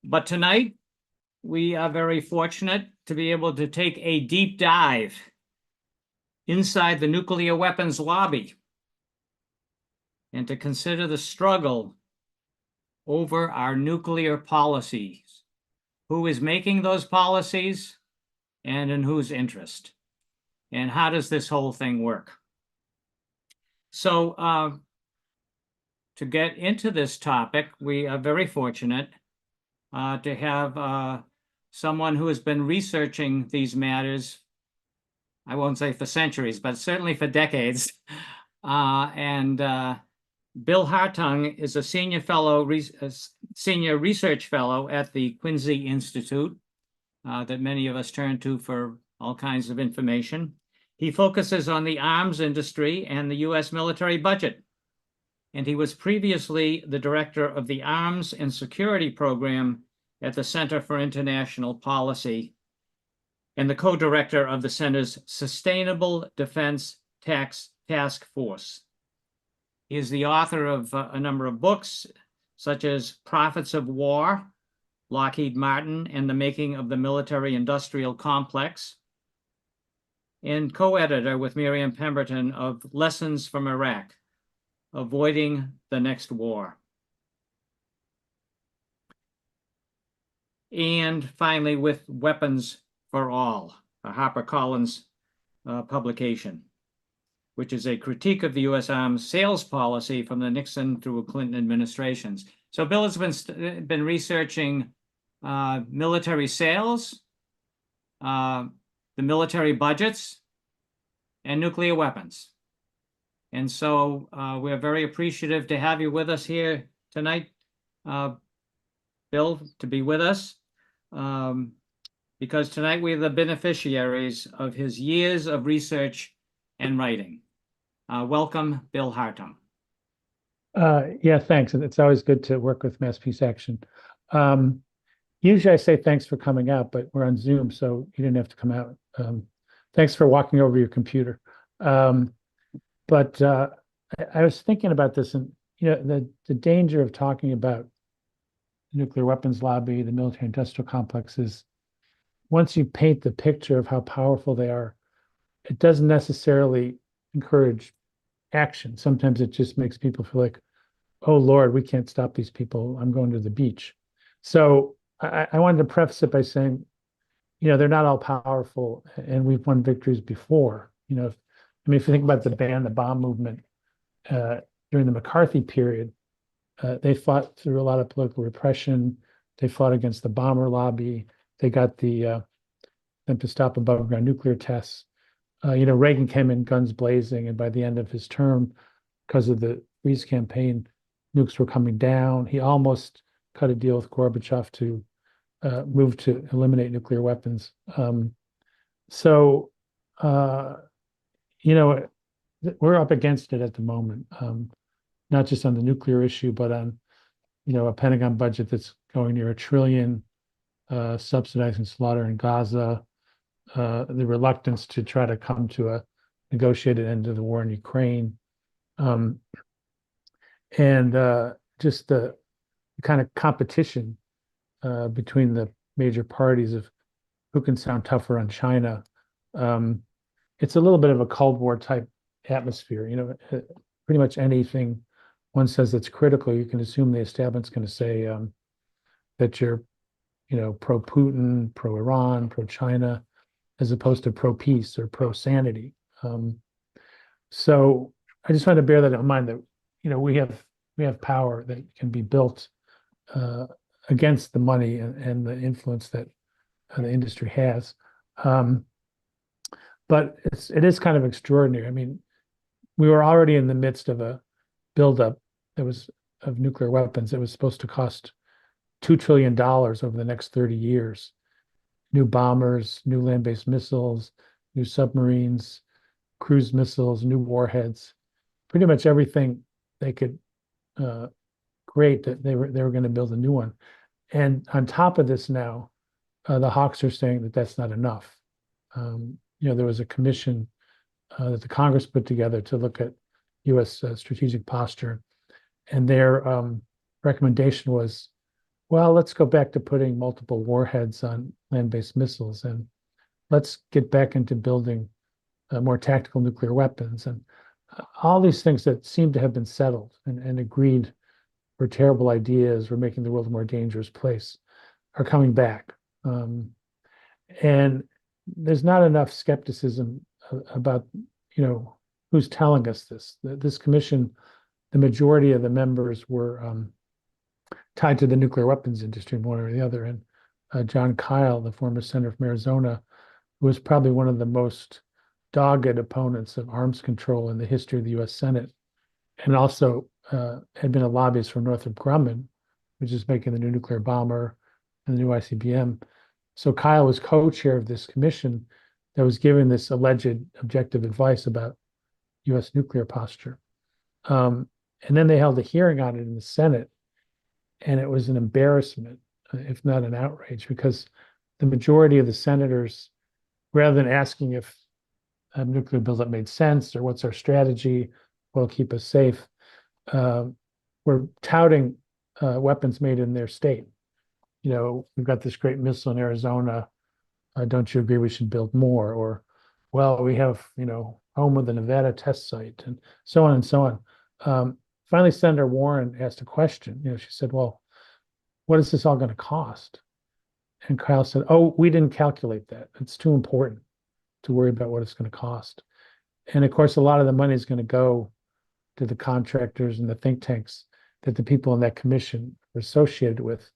But tonight, we are very fortunate to be able to take a deep dive inside the nuclear weapons lobby and to consider the struggle over our nuclear policies. Who is making those policies and in whose interest? And how does this whole thing work? So to get into this topic, we are very fortunate to have someone who has been researching these matters, I won't say for centuries, but certainly for decades. Bill Hartung is a senior research fellow at the Quincy Institute that many of us turn to for all kinds of information. He focuses on the arms industry and the U.S. military budget. And he was previously the director of the Arms and Security Program at the Center for International Policy and the co-director of the Center's Sustainable Defense Task Force. He is the author of a number of books, such as Prophets of War, Lockheed Martin and the Making of the Military-Industrial Complex, and co-editor with Miriam Pemberton of Lessons from Iraq, Avoiding the Next War. And finally, with Weapons for All, a HarperCollins publication, which is a critique of the U.S. arms sales policy from the Nixon through Clinton administrations. So Bill has been researching military sales, the military budgets, and nuclear weapons. And so we're very appreciative to have you with us here tonight, Bill, to be with us, because tonight we're the beneficiaries of his years of research and writing. Welcome, Bill Hartung. Yeah, thanks. And it's always good to work with Mass Peace Action. Usually I say thanks for coming out, but we're on Zoom, so you didn't have to come out. Thanks for walking over your computer. But I was thinking about this, and the danger of talking about the nuclear weapons lobby, the military-industrial complex, is once you paint the picture of how powerful they are, it doesn't necessarily encourage action. Sometimes it just makes people feel like, oh Lord, we can't stop these people. I'm going to the beach. So I wanted to preface it by saying, they're not all powerful, and we've won victories before. If you think about the ban the bomb movement during the McCarthy period, they fought through a lot of political repression. They fought against the bomber lobby. They got them to stop above ground nuclear tests. Reagan came in guns blazing, and by the end of his term, because of the Freeze campaign, nukes were coming down. He almost cut a deal with Gorbachev to move to eliminate nuclear weapons. We're up against it at the moment, not just on the nuclear issue, but on, a Pentagon budget that's going near $1 trillion, subsidizing slaughter in Gaza, the reluctance to try to come to a negotiated end to the war in Ukraine, and just the kind of competition between the major parties of who can sound tougher on China. It's a little bit of a Cold War type atmosphere. Pretty much anything one says that's critical, you can assume the establishment's going to say that you're, pro-Putin, pro-Iran, pro-China, as opposed to pro-peace or pro-sanity. So I just wanted to bear that in mind, that we have power that can be built against the money and the influence that the industry has. But it is kind of extraordinary. I mean, we were already in the midst of a buildup of nuclear weapons. It was supposed to cost $2 trillion over the next 30 years. New bombers, new land-based missiles, new submarines, cruise missiles, new warheads, pretty much everything they could create, that they were going to build a new one. And on top of this now, the hawks are saying that that's not enough. There was a commission that the Congress put together to look at U.S. Strategic posture, and their recommendation was well, let's go back to putting multiple warheads on land-based missiles, and let's get back into building more tactical nuclear weapons, and all these things that seem to have been settled and agreed were terrible ideas, were making the world a more dangerous place, are coming back. And there's not enough skepticism about, who's telling us this. This commission, the majority of the members were tied to the nuclear weapons industry, one or the other. And John Kyle, the former senator from Arizona, who was probably one of the most dogged opponents of arms control in the history of the U.S. Senate, and also had been a lobbyist for Northrop Grumman, which is making the new nuclear bomber and the new ICBM. So Kyle was co-chair of this commission that was giving this alleged objective advice about U.S. nuclear posture. And then they held a hearing on it in the Senate, and it was an embarrassment, if not an outrage, because the majority of the senators, rather than asking if nuclear buildup made sense or what's our strategy, what'll keep us safe, were touting weapons made in their state. We've got this great missile in Arizona. Don't you agree we should build more? Or, well, we have, home of the Nevada test site, and so on and so on. Finally, Senator Warren asked a question. She said, well, what is this all going to cost? And Kyle said, oh, we didn't calculate that. It's too important to worry about what it's going to cost. And of course, a lot of the money is going to go to the contractors and the think tanks that the people in that commission are associated with.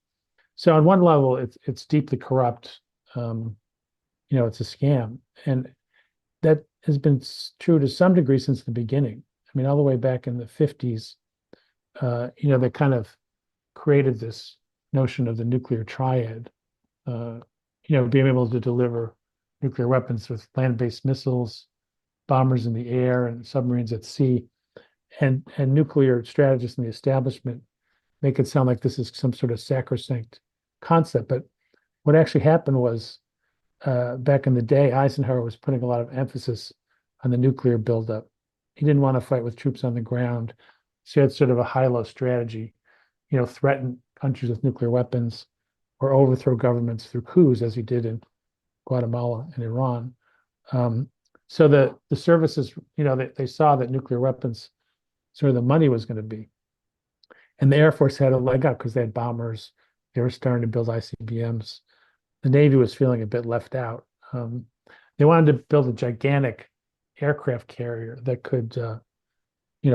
So on one level, it's deeply corrupt. It's a scam. And that has been true to some degree since the beginning. I mean, all the way back in the 50s, they kind of created this notion of the nuclear triad, being able to deliver nuclear weapons with land-based missiles, bombers in the air, and submarines at sea. And nuclear strategists in the establishment make it sound like this is some sort of sacrosanct concept. But what actually happened was, back in the day, Eisenhower was putting a lot of emphasis on the nuclear buildup. He didn't want to fight with troops on the ground. So he had sort of a high-low strategy, threaten countries with nuclear weapons or overthrow governments through coups, as he did in Guatemala and Iran. So the services, they saw that nuclear weapons, sort of the money was going to be. And the Air Force had a leg up because they had bombers. They were starting to build ICBMs. The Navy was feeling a bit left out. They wanted to build a gigantic aircraft carrier that could,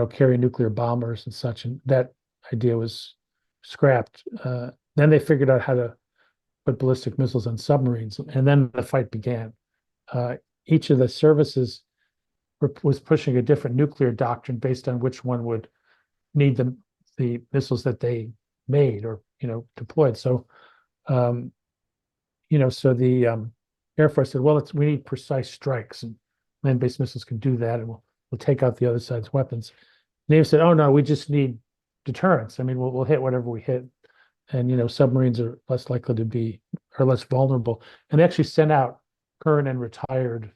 carry nuclear bombers and such. And that idea was scrapped. Then they figured out how to put ballistic missiles on submarines. And then the fight began. Each of the services was pushing a different nuclear doctrine based on which one would need the missiles that they made or, deployed. So, so the Air Force said, well, we need precise strikes, and land-based missiles can do that, and we'll take out the other side's weapons. Navy said, oh, no, we just need deterrence. I mean, we'll hit whatever we hit. And, submarines are less likely to be, or less vulnerable. And they actually sent out current and retired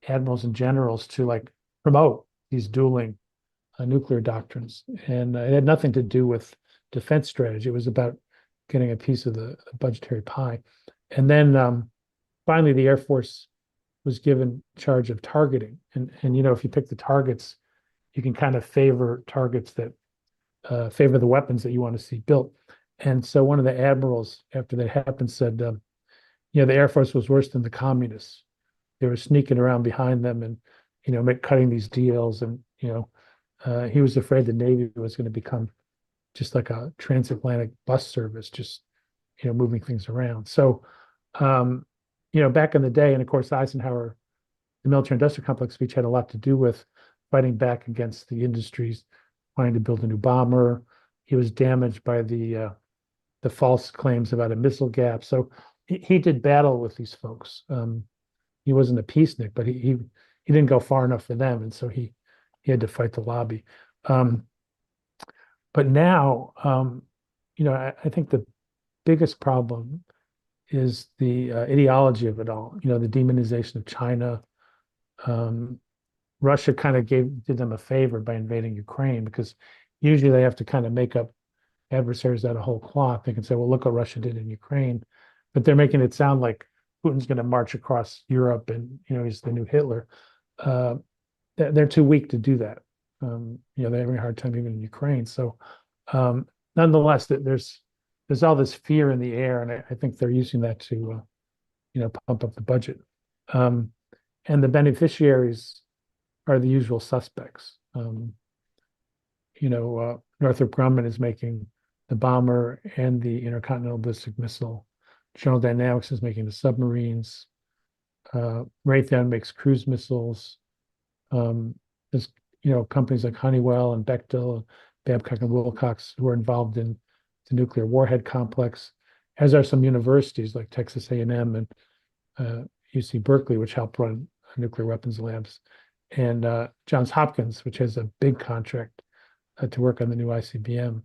admirals and generals to promote these dueling nuclear doctrines. And it had nothing to do with defense strategy. It was about getting a piece of the budgetary pie. And then finally, the Air Force was given charge of targeting. And if you pick the targets, you can kind of favor targets that favor the weapons that you want to see built. And so one of the admirals, after that happened, said, the Air Force was worse than the communists. They were sneaking around behind them and, cutting these deals. And, he was afraid the Navy was going to become just like a transatlantic bus service, just, moving things around. So, back in the day, and of course, Eisenhower, the military industrial complex speech had a lot to do with fighting back against the industries wanting to build a new bomber. He was damaged by the false claims about a missile gap. So he did battle with these folks. He wasn't a peacenik, but he didn't go far enough for them, and so he had to fight the lobby. But now, I think the biggest problem is the ideology of it all. The demonization of China. Russia kind of did them a favor by invading Ukraine, because usually they have to kind of make up adversaries out of whole cloth. They can say, well, look what Russia did in Ukraine, but they're making it sound like Putin's going to march across Europe and, he's the new Hitler. They're too weak to do that. They're having a hard time even in Ukraine. So, nonetheless, there's all this fear in the air, and I think they're using that to, pump up the budget. And the beneficiaries are the usual suspects. Northrop Grumman is making the bomber and the Intercontinental Ballistic Missile. General Dynamics is making the submarines. Raytheon makes cruise missiles. There's companies like Honeywell and Bechtel, Babcock and Wilcox who are involved in the nuclear warhead complex, as are some universities like Texas A&M and UC Berkeley, which help run nuclear weapons labs, and Johns Hopkins, which has a big contract to work on the new ICBM.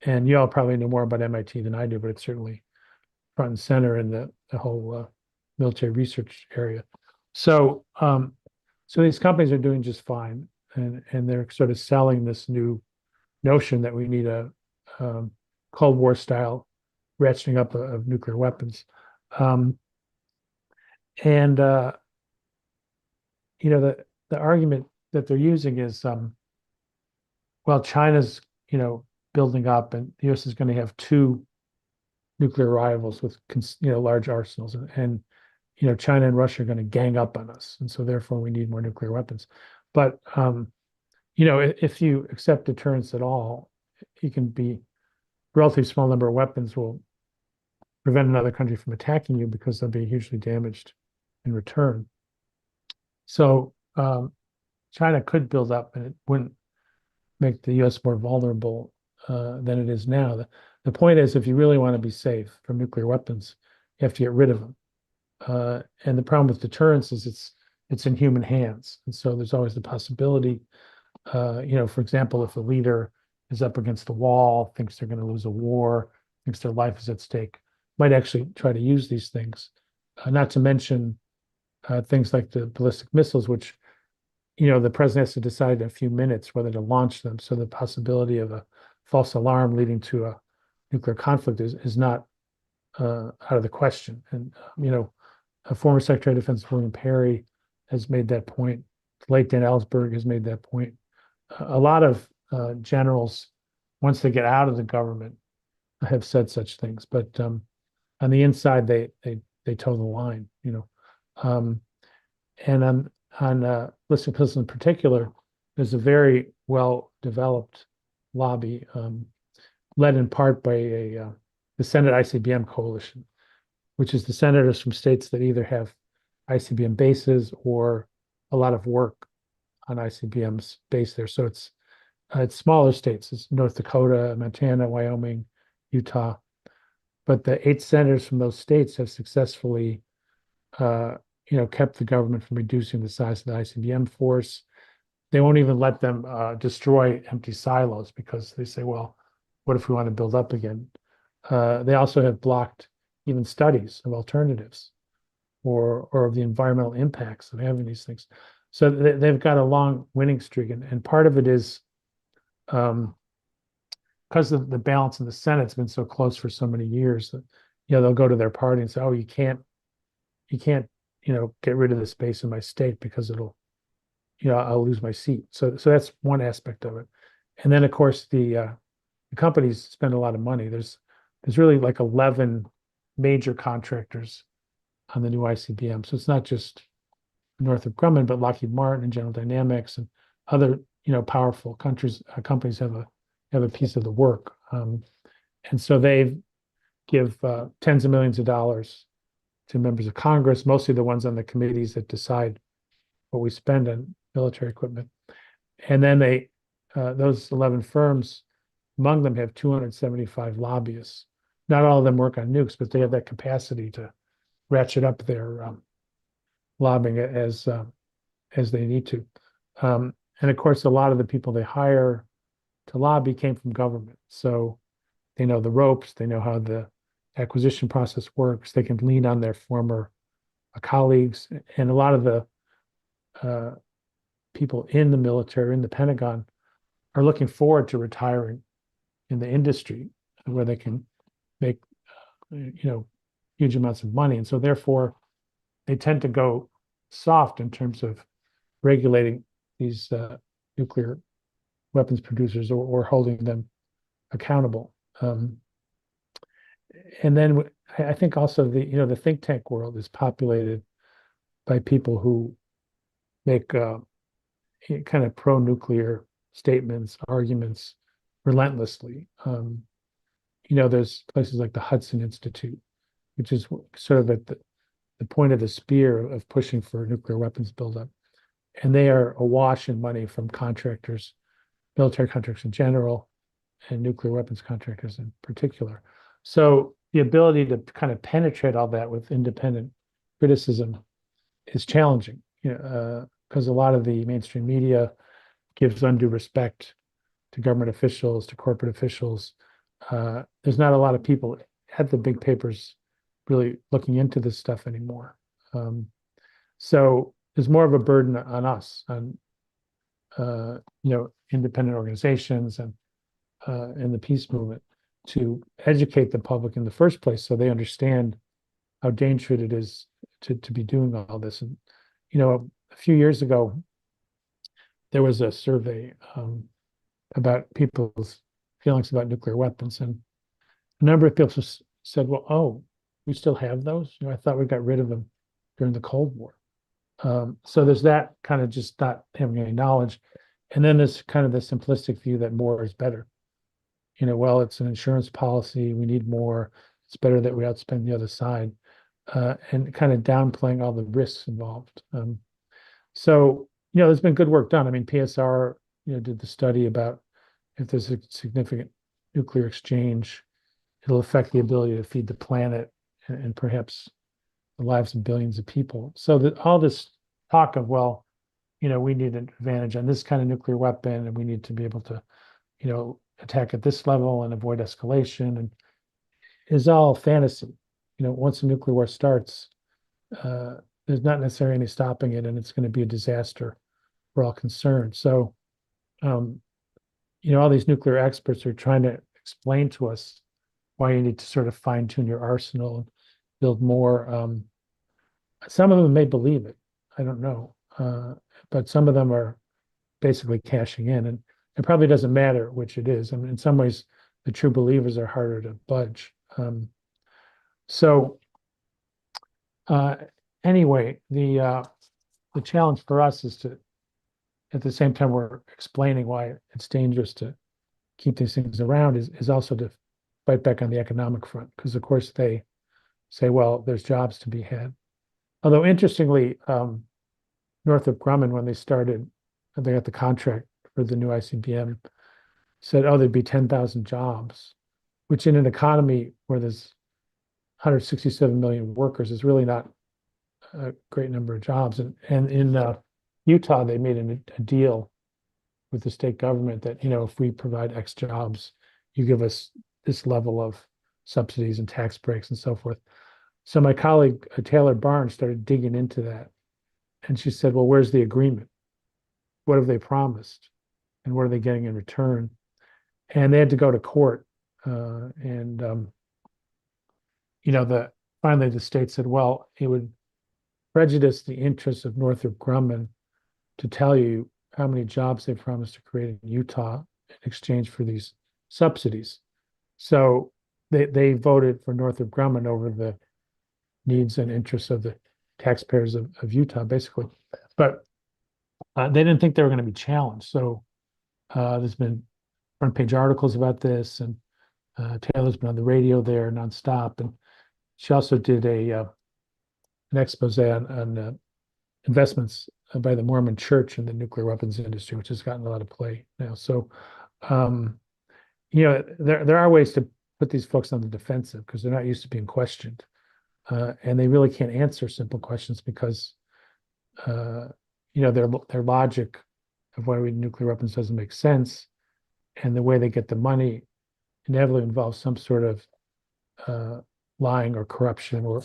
And you all probably know more about MIT than I do, but it's certainly front and center in the whole military research area. So these companies are doing just fine, and they're sort of selling this new notion that we need a Cold War style ratcheting up of nuclear weapons. The argument that they're using is, well, China's, building up, and the US is going to have two nuclear rivals with, large arsenals, and China and Russia are going to gang up on us, and so therefore we need more nuclear weapons. But if you accept deterrence at all, you can be relatively small number of weapons will prevent another country from attacking you because they'll be hugely damaged in return. So China could build up, and it wouldn't make the US more vulnerable than it is now. The point is, if you really want to be safe from nuclear weapons, you have to get rid of them. And the problem with deterrence is it's in human hands. And so there's always the possibility, for example, if a leader is up against the wall, thinks they're going to lose a war, thinks their life is at stake, might actually try to use these things. Not to mention things like the ballistic missiles, which, the president has to decide in a few minutes whether to launch them. So the possibility of a false alarm leading to a nuclear conflict is not out of the question. And, a former Secretary of Defense, William Perry, has made that point. The late Dan Ellsberg has made that point. A lot of generals, once they get out of the government, have said such things. But on the inside, they toe the line, and on ballistic missiles in particular, there's a very well-developed lobby led in part by the Senate ICBM coalition, which is the senators from states that either have ICBM bases or a lot of work on ICBMs based there. So it's smaller states. It's North Dakota, Montana, Wyoming, Utah. But the 8 senators from those states have successfully kept the government from reducing the size of the ICBM force. They won't even let them destroy empty silos because they say, well, what if we want to build up again? They also have blocked even studies of alternatives or of the environmental impacts of having these things. So they've got a long winning streak. And part of it is because of the balance in the Senate's been so close for so many years that, they'll go to their party and say, oh, you can't, get rid of the space in my state because it'll, I'll lose my seat. So that's one aspect of it. And then, of course, the companies spend a lot of money. There's really like 11 major contractors on the new ICBM. So it's not just Northrop Grumman, but Lockheed Martin and General Dynamics and other, powerful companies have a piece of the work. And so they give tens of millions of dollars to members of Congress, mostly the ones on the committees that decide what we spend on military equipment. And then those 11 firms, among them have 275 lobbyists. Not all of them work on nukes, but they have that capacity to ratchet up their lobbying as they need to. And of course, a lot of the people they hire to lobby came from government. So they know the ropes, they know how the acquisition process works, they can lean on their former colleagues. And a lot of the people in the military, in the Pentagon, are looking forward to retiring in the industry where they can make huge amounts of money, and so therefore they tend to go soft in terms of regulating these nuclear weapons producers or holding them accountable. And then I think also the think tank world is populated by people who make kind of pro-nuclear statements, arguments relentlessly. There's places like the Hudson Institute, which is sort of at the point of the spear of pushing for nuclear weapons buildup. And they are awash in money from contractors, military contractors in general, and nuclear weapons contractors in particular. So the ability to kind of penetrate all that with independent criticism is challenging, because a lot of the mainstream media gives undue respect to government officials, to corporate officials. There's not a lot of people at the big papers really looking into this stuff anymore. So there's more of a burden on us, on independent organizations and the peace movement, to educate the public in the first place so they understand how dangerous it is to be doing all this. And a few years ago, there was a survey about people's feelings about nuclear weapons, and a number of people said, "Well, oh, we still have those? I thought we got rid of them during the Cold War." So there's that kind of just not having any knowledge, and then there's kind of the simplistic view that more is better. Well, it's an insurance policy. We need more. It's better that we outspend the other side, and kind of downplaying all the risks involved. So there's been good work done. I mean, PSR, did the study about if there's a significant nuclear exchange, it'll affect the ability to feed the planet and perhaps the lives of billions of people. So that all this talk of, well, we need an advantage on this kind of nuclear weapon, and we need to be able to, attack at this level and avoid escalation, and is all fantasy. Once a nuclear war starts, there's not necessarily any stopping it, and it's going to be a disaster for all concerned. So, all these nuclear experts are trying to explain to us why you need to sort of fine tune your arsenal and build more. Some of them may believe it. I don't know. But some of them are basically cashing in, and it probably doesn't matter which it is. I mean, in some ways, the true believers are harder to budge. Anyway, the challenge for us is to, at the same time we're explaining why it's dangerous to keep these things around, is also to fight back on the economic front, because of course they say, well, there's jobs to be had. Although interestingly, Northrop Grumman, when they got the contract for the new ICBM, said, oh, there'd be 10,000 jobs, which in an economy where there's 167 million workers is really not a great number of jobs. And in Utah, they made a deal with the state government that, if we provide X jobs, you give us this level of subsidies and tax breaks and so forth. So my colleague, Taylor Barnes, started digging into that. And she said, well, where's the agreement? What have they promised? And what are they getting in return? And they had to go to court. Finally the state said, well, it would prejudice the interests of Northrop Grumman to tell you how many jobs they promised to create in Utah in exchange for these subsidies. So they voted for Northrop Grumman over the needs and interests of the taxpayers of Utah, basically. But they didn't think they were going to be challenged. So there's been front page articles about this, and Taylor's been on the radio there nonstop. And she also did an expose on investments by the Mormon Church in the nuclear weapons industry, which has gotten a lot of play now. So, there are ways to put these folks on the defensive because they're not used to being questioned. And they really can't answer simple questions because, their logic of why we need nuclear weapons doesn't make sense. And the way they get the money inevitably involves some sort of lying or corruption or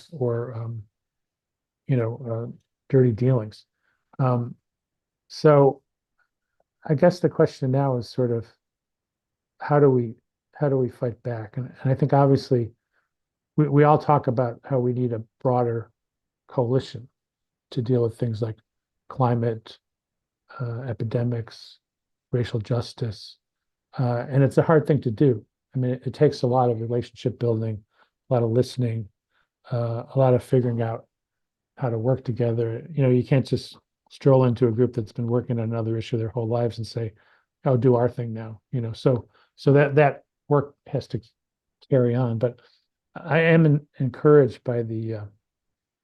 dirty dealings. So I guess the question now is sort of how do we how do we fight back? And I think obviously we all talk about how we need a broader coalition to deal with things like climate, epidemics, racial justice. And it's a hard thing to do. I mean, it takes a lot of relationship building, a lot of listening, a lot of figuring out how to work together. You can't just stroll into a group that's been working on another issue their whole lives and say, "Oh, do our thing now." So that work has to carry on. But I am encouraged by the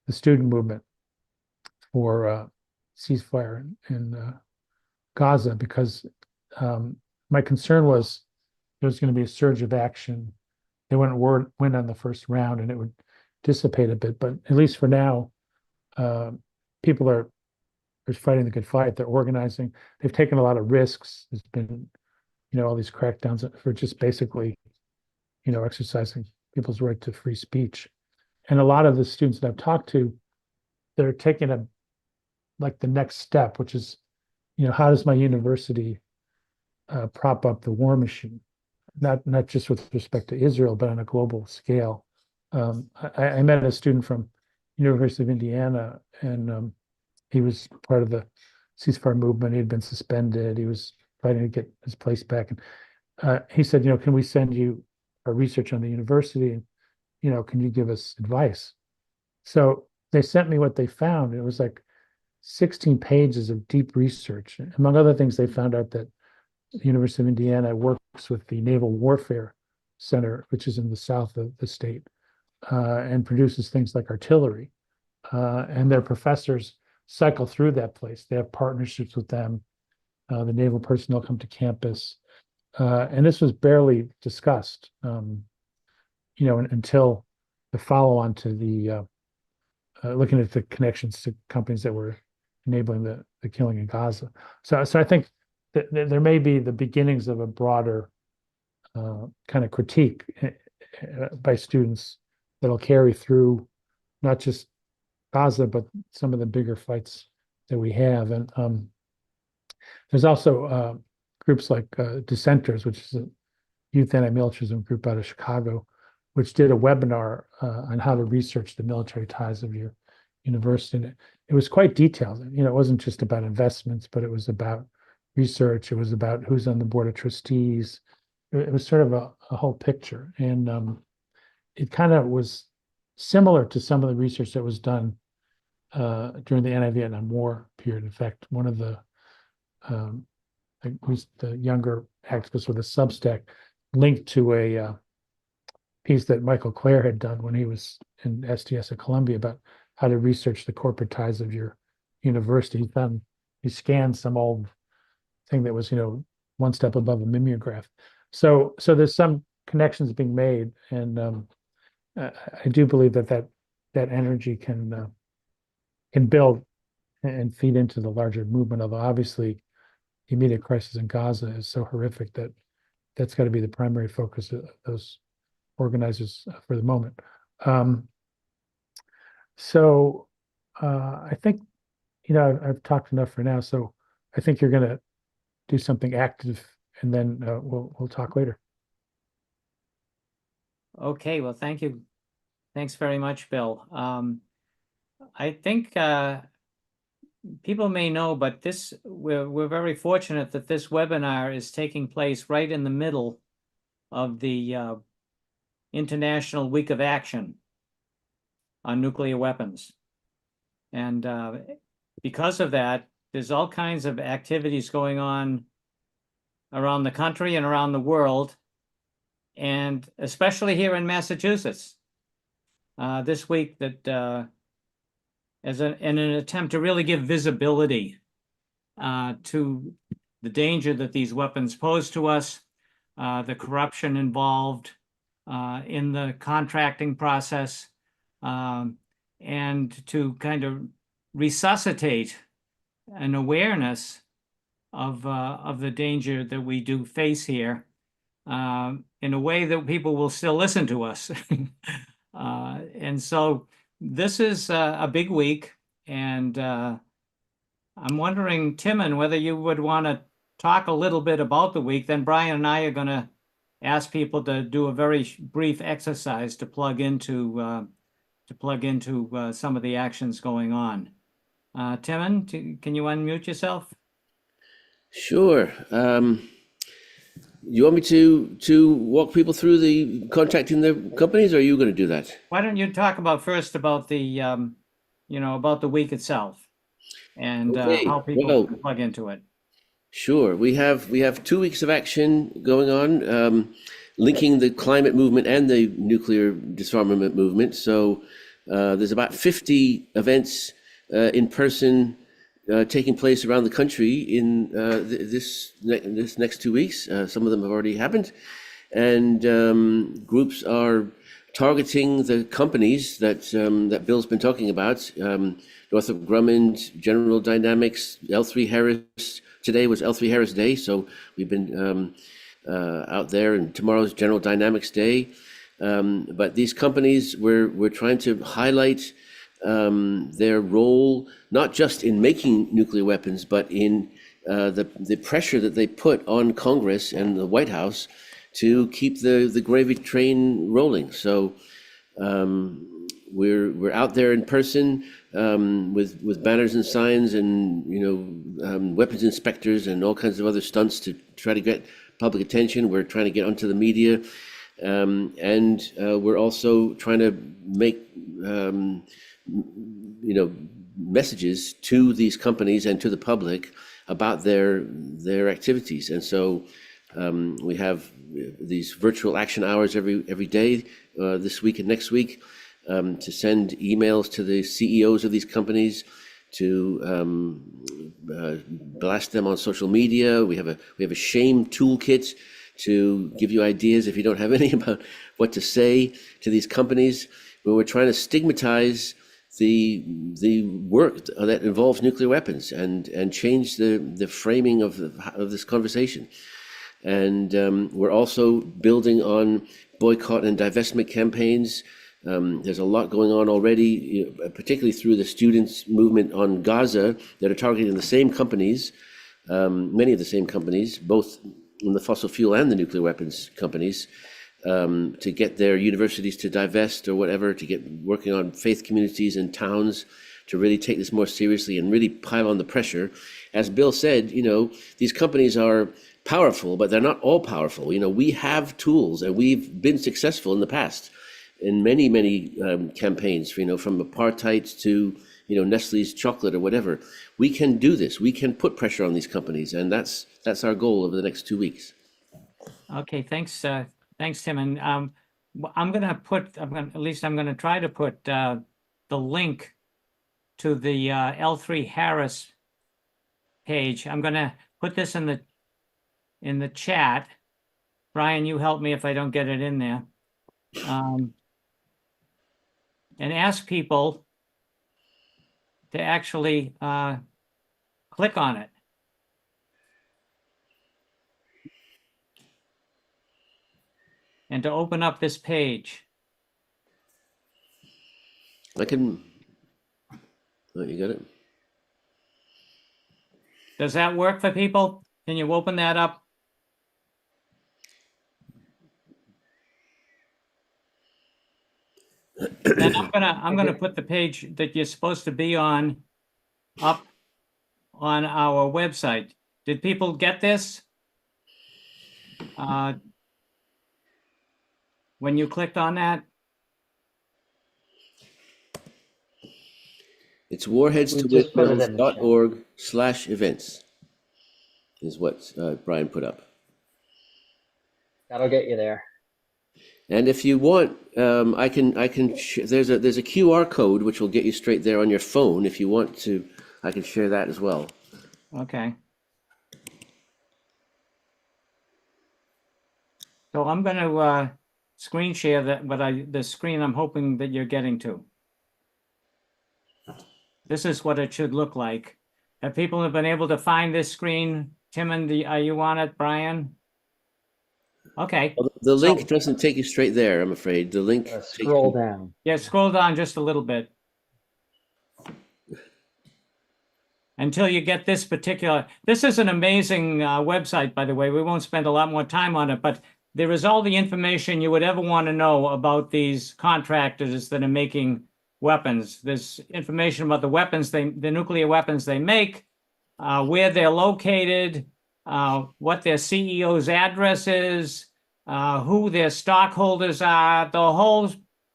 student movement for ceasefire in Gaza because my concern was there was going to be a surge of action. They wouldn't win on the first round and it would dissipate a bit. But at least for now, people are fighting the good fight. They're organizing. They've taken a lot of risks. There's been, all these crackdowns for just basically, exercising people's right to free speech. And a lot of the students that I've talked to, they're taking the next step, which is, how does my university prop up the war machine? Not just with respect to Israel, but on a global scale. I met a student from University of Indiana, and he was part of the ceasefire movement. He had been suspended. He was fighting to get his place back. And he said, can we send you our research on the university? And, can you give us advice? So they sent me what they found. It was like 16 pages of deep research. Among other things, they found out that the University of Indiana works with the Naval Warfare Center, which is in the south of the state, and produces things like artillery. And their professors cycle through that place. They have partnerships with them. The naval personnel come to campus. And this was barely discussed, until the follow-on to the looking at the connections to companies that were enabling the killing in Gaza. So I think that there may be the beginnings of a broader kind of critique by students that'll carry through not just Gaza, but some of the bigger fights that we have. And there's also groups like Dissenters, which is a youth anti-militarism group out of Chicago, which did a webinar on how to research the military ties of your university. And it was quite detailed. It wasn't just about investments, but it was about research. It was about who's on the board of trustees. It was sort of a whole picture. And it kind of was similar to some of the research that was done during the anti-Vietnam War period. In fact, one of the who's the younger activist with a Substack linked to a piece that Michael Clare had done when he was in SDS at Columbia about how to research the corporate ties of your university. He scanned some old thing that was, one step above a mimeograph. So there's some connections being made, and I do believe that energy can build and feed into the larger movement. Although obviously, the immediate crisis in Gaza is so horrific that that's got to be the primary focus of those organizers for the moment. So I think, I've talked enough for now. So I think you're going to do something active, and then we'll talk later. Okay, well, thank you. Thanks very much, Bill. I think people may know, but we're very fortunate that this webinar is taking place right in the middle of the International Week of Action on Nuclear Weapons. And because of that, there's all kinds of activities going on around the country and around the world, and especially here in Massachusetts this week, that in an attempt to really give visibility to the danger that these weapons pose to us, the corruption involved in the contracting process, and to kind of resuscitate an awareness of the danger that we do face here, in a way that people will still listen to us. And so this is a big week, and I'm wondering, Timon, whether you would want to talk a little bit about the week. Then Brian and I are going to ask people to do a very brief exercise to plug into some of the actions going on. Timon, can you unmute yourself? Sure. You want me to walk people through the contacting the companies, or are you going to do that? Why don't you talk first about the about the week itself and Okay. how people Well, can plug into it. sure. We have 2 weeks of action going on, linking the climate movement and the nuclear disarmament movement. So there's about 50 events in person taking place around the country in this next 2 weeks. Some of them have already happened, and groups are targeting the companies that Bill's been talking about. Northrop Grumman, General Dynamics, L3 Harris. Today was L3 Harris Day, so we've been out there, and tomorrow's General Dynamics Day. But these companies, we're trying to highlight their role, not just in making nuclear weapons, but in the pressure that they put on Congress and the White House to keep the gravy train rolling. So we're out there in person with banners and signs and weapons inspectors and all kinds of other stunts to try to get public attention. We're trying to get onto the media, and we're also trying to make messages to these companies and to the public about their activities. And so we have these virtual action hours every day, this week and next week, to send emails to the CEOs of these companies, to blast them on social media. We have a shame toolkit to give you ideas if you don't have any about what to say to these companies. Where we're trying to stigmatize the work that involves nuclear weapons and change the framing of this conversation. And we're also building on boycott and divestment campaigns. There's a lot going on already, particularly through the students' movement on Gaza, that are targeting the same companies, many of the same companies, both in the fossil fuel and the nuclear weapons companies, to get their universities to divest or whatever, to get working on faith communities and towns to really take this more seriously and really pile on the pressure. As Bill said, these companies are powerful, but they're not all powerful. We have tools, and we've been successful in the past in many campaigns, from apartheid to Nestle's chocolate or whatever. We can do this. We can put pressure on these companies, and that's our goal over the next 2 weeks. Okay, thanks, Tim. And I'm going to try to put the link to the L3 Harris page. I'm going to put this in the chat. Brian, you help me if I don't get it in there. And ask people to actually click on it. And to open up this page. I can. Oh, you got it. Does that work for people? Can you open that up? Then I'm gonna put the page that you're supposed to be on up on our website. Did people get this? When you clicked on that? It's warheadstowindmills.org/events is what Brian put up. That'll get you there. And if you want, I can. There's a QR code which will get you straight there on your phone. If you want to, I can share that as well. Okay. So I'm going to screen share the screen I'm hoping that you're getting to. This is what it should look like. Have people been able to find this screen? Timon, are you on it, Brian? Okay. Well, the link doesn't take you straight there, I'm afraid. The link. Scroll down. Yeah, scroll down just a little bit. Until you get this particular. This is an amazing website, by the way. We won't spend a lot more time on it, but there is all the information you would ever want to know about these contractors that are making weapons. There's information about the weapons, the nuclear weapons they make, where they're located, what their CEO's address is, who their stockholders are, the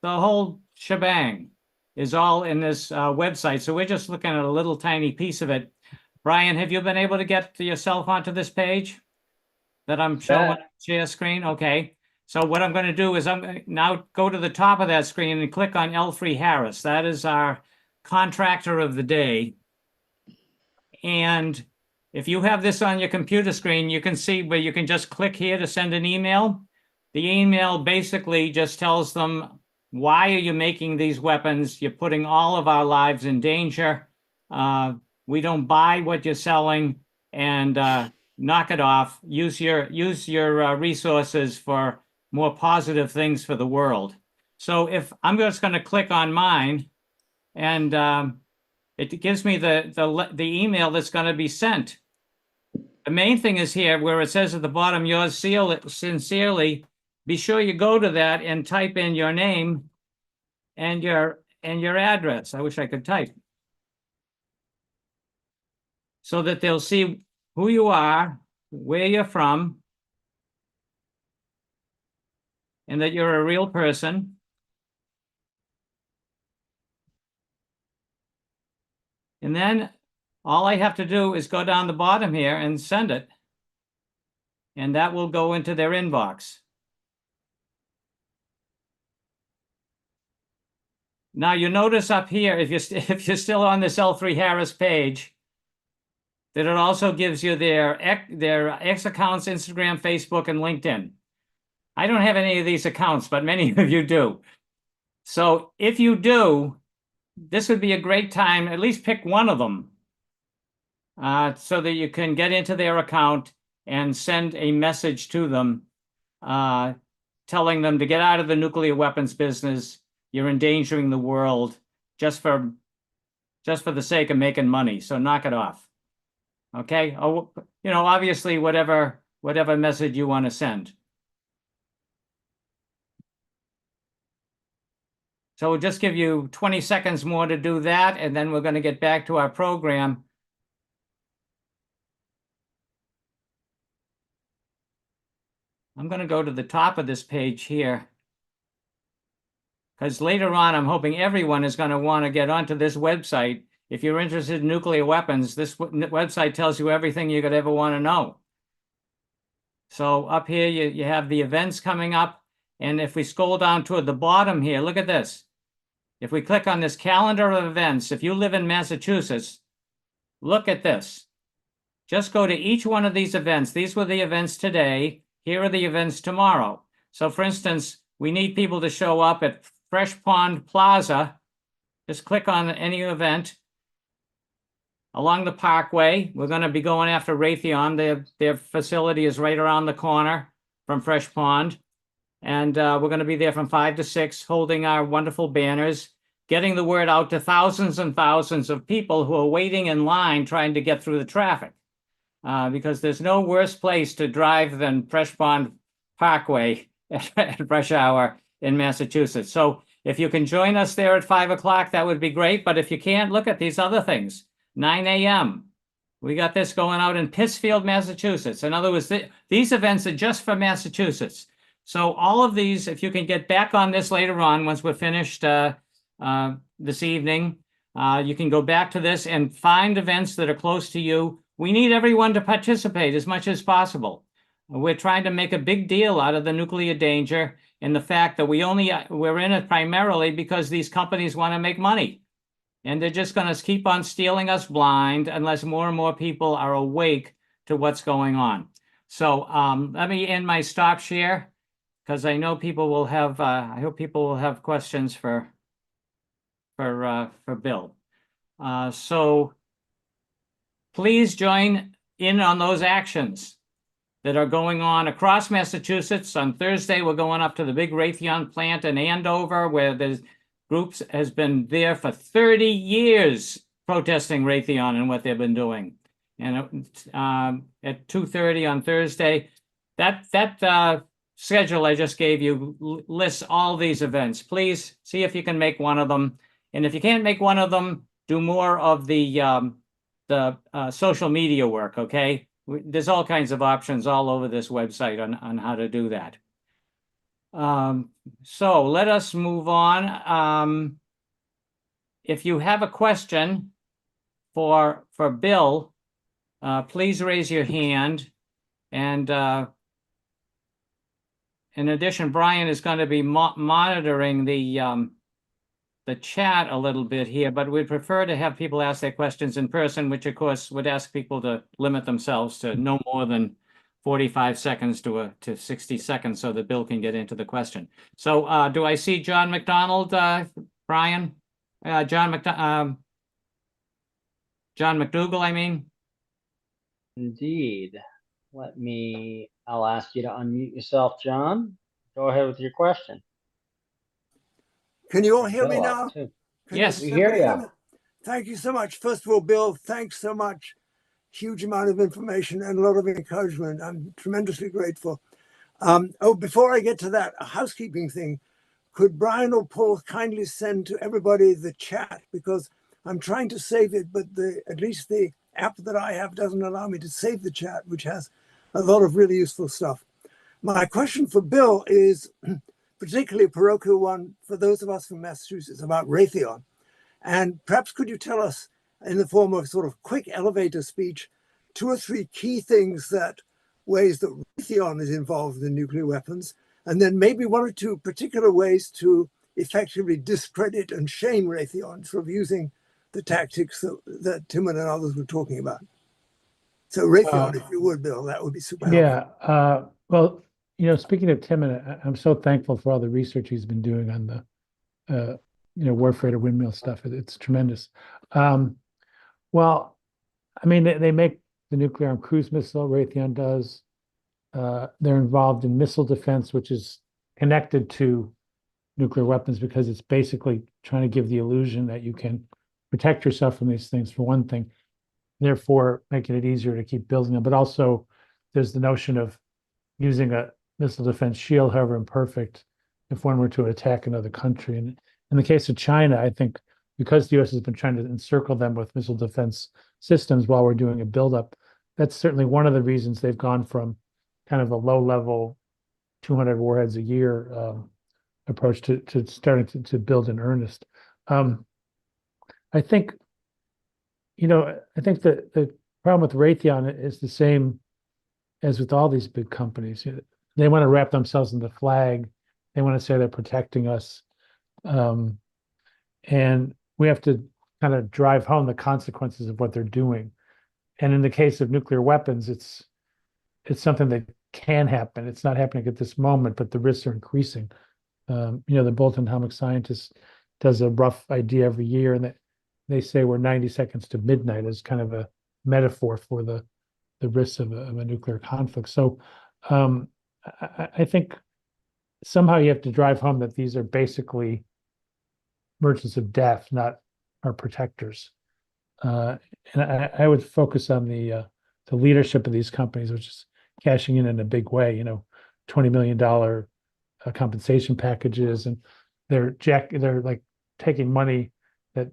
whole shebang is all in this website. So we're just looking at a little tiny piece of it. Brian, have you been able to get yourself onto this page that I'm showing on share screen? Okay. So what I'm going to do is I'm going to now go to the top of that screen and click on L3Harris. That is our contractor of the day. And if you have this on your computer screen, you can see where you can just click here to send an email. The email basically just tells them, why are you making these weapons? You're putting all of our lives in danger. We don't buy what you're selling, and knock it off. Use your resources for more positive things for the world. So if I'm just going to click on mine, and it gives me the email that's going to be sent. The main thing is here where it says at the bottom, yours sincerely. Be sure you go to that and type in your name and your address. I wish I could type. So that they'll see who you are, where you're from, and that you're a real person. And then all I have to do is go down the bottom here and send it. And that will go into their inbox. Now you notice up here, if you're still on this L3Harris page, that it also gives you their X accounts, Instagram, Facebook, and LinkedIn. I don't have any of these accounts, but many of you do. So if you do, this would be a great time, at least pick one of them, so that you can get into their account and send a message to them, telling them to get out of the nuclear weapons business. You're endangering the world just for the sake of making money. So knock it off. Okay. Oh, obviously whatever message you want to send. So we'll just give you 20 seconds more to do that, and then we're going to get back to our program. I'm going to go to the top of this page here, because later on, I'm hoping everyone is going to want to get onto this website. If you're interested in nuclear weapons, this website tells you everything you could ever want to know. So up here, you have the events coming up. And if we scroll down toward the bottom here, look at this. If we click on this calendar of events, if you live in Massachusetts, look at this. Just go to each one of these events. These were the events today. Here are the events tomorrow. So for instance, we need people to show up at Fresh Pond Plaza. Just click on any event. Along the Parkway, we're going to be going after Raytheon. Their facility is right around the corner from Fresh Pond. And we're going to be there from 5 to 6, holding our wonderful banners, getting the word out to thousands and thousands of people who are waiting in line trying to get through the traffic. Because there's no worse place to drive than Fresh Pond Parkway at rush hour in Massachusetts. So if you can join us there at 5 o'clock, that would be great. But if you can't, look at these other things. 9 a.m. We got this going out in Pittsfield, Massachusetts. In other words, these events are just for Massachusetts. So all of these, if you can get back on this later on, once we're finished this evening, you can go back to this and find events that are close to you. We need everyone to participate as much as possible. We're trying to make a big deal out of the nuclear danger and the fact that we're in it primarily because these companies want to make money. And they're just going to keep on stealing us blind unless more and more people are awake to what's going on. So let me end my stop share, because I know people will have, I hope people will have questions for Bill. So please join in on those actions that are going on across Massachusetts. On Thursday, we're going up to the big Raytheon plant in Andover, where there's groups has been there for 30 years protesting Raytheon and what they've been doing. And at 2:30 on Thursday, that schedule I just gave you lists all these events. Please see if you can make one of them. And if you can't make one of them, do more of the social media work, okay? There's all kinds of options all over this website on how to do that. So let us move on. If you have a question for Bill, please raise your hand. And in addition, Brian is going to be monitoring the chat a little bit here, but we'd prefer to have people ask their questions in person, which of course would ask people to limit themselves to no more than 45 seconds to 60 seconds so that Bill can get into the question. So do I see John McDonald, Brian? John McDougall, I mean. Indeed. I'll ask you to unmute yourself, John. Go ahead with your question. Can you all hear me Bill now? up, too. Yes. We hear you. Thank you so much. First of all, Bill, thanks so much. Huge amount of information and a lot of encouragement. I'm tremendously grateful. Before I get to that, a housekeeping thing. Could Brian or Paul kindly send to everybody the chat? Because I'm trying to save it, but at least the app that I have doesn't allow me to save the chat, which has a lot of really useful stuff. My question for Bill is particularly a parochial one for those of us from Massachusetts about Raytheon. And perhaps could you tell us in the form of sort of quick elevator speech, 2 or 3 key things ways that Raytheon is involved in nuclear weapons, and then maybe 1 or 2 particular ways to effectively discredit and shame Raytheon, sort of using the tactics that Tim and others were talking about. So Raytheon, if you would, Bill, that would be super helpful. Yeah. Well, speaking of Tim, I'm so thankful for all the research he's been doing on the, warfighter windmill stuff. It's tremendous. Well, I mean, they make the nuclear armed cruise missile, Raytheon does. They're involved in missile defense, which is connected to nuclear weapons because it's basically trying to give the illusion that you can protect yourself from these things, for one thing, therefore making it easier to keep building them. But also there's the notion of using a missile defense shield, however imperfect, if one were to attack another country. And in the case of China, I think because the US has been trying to encircle them with missile defense systems while we're doing a buildup, that's certainly one of the reasons they've gone from kind of a low-level 200 warheads a year approach to starting to build in earnest. I think the problem with Raytheon is the same as with all these big companies. They want to wrap themselves in the flag. They want to say they're protecting us. And we have to kind of drive home the consequences of what they're doing. And in the case of nuclear weapons, it's something that can happen. It's not happening at this moment, but the risks are increasing. The Bolton Atomic Scientist does a rough idea every year, and they say we're 90 seconds to midnight as kind of a metaphor for the risks of a nuclear conflict. So I think somehow you have to drive home that these are basically merchants of death, not our protectors. And I would focus on the leadership of these companies, which is cashing in a big way. $20 million compensation packages, and they're like taking money that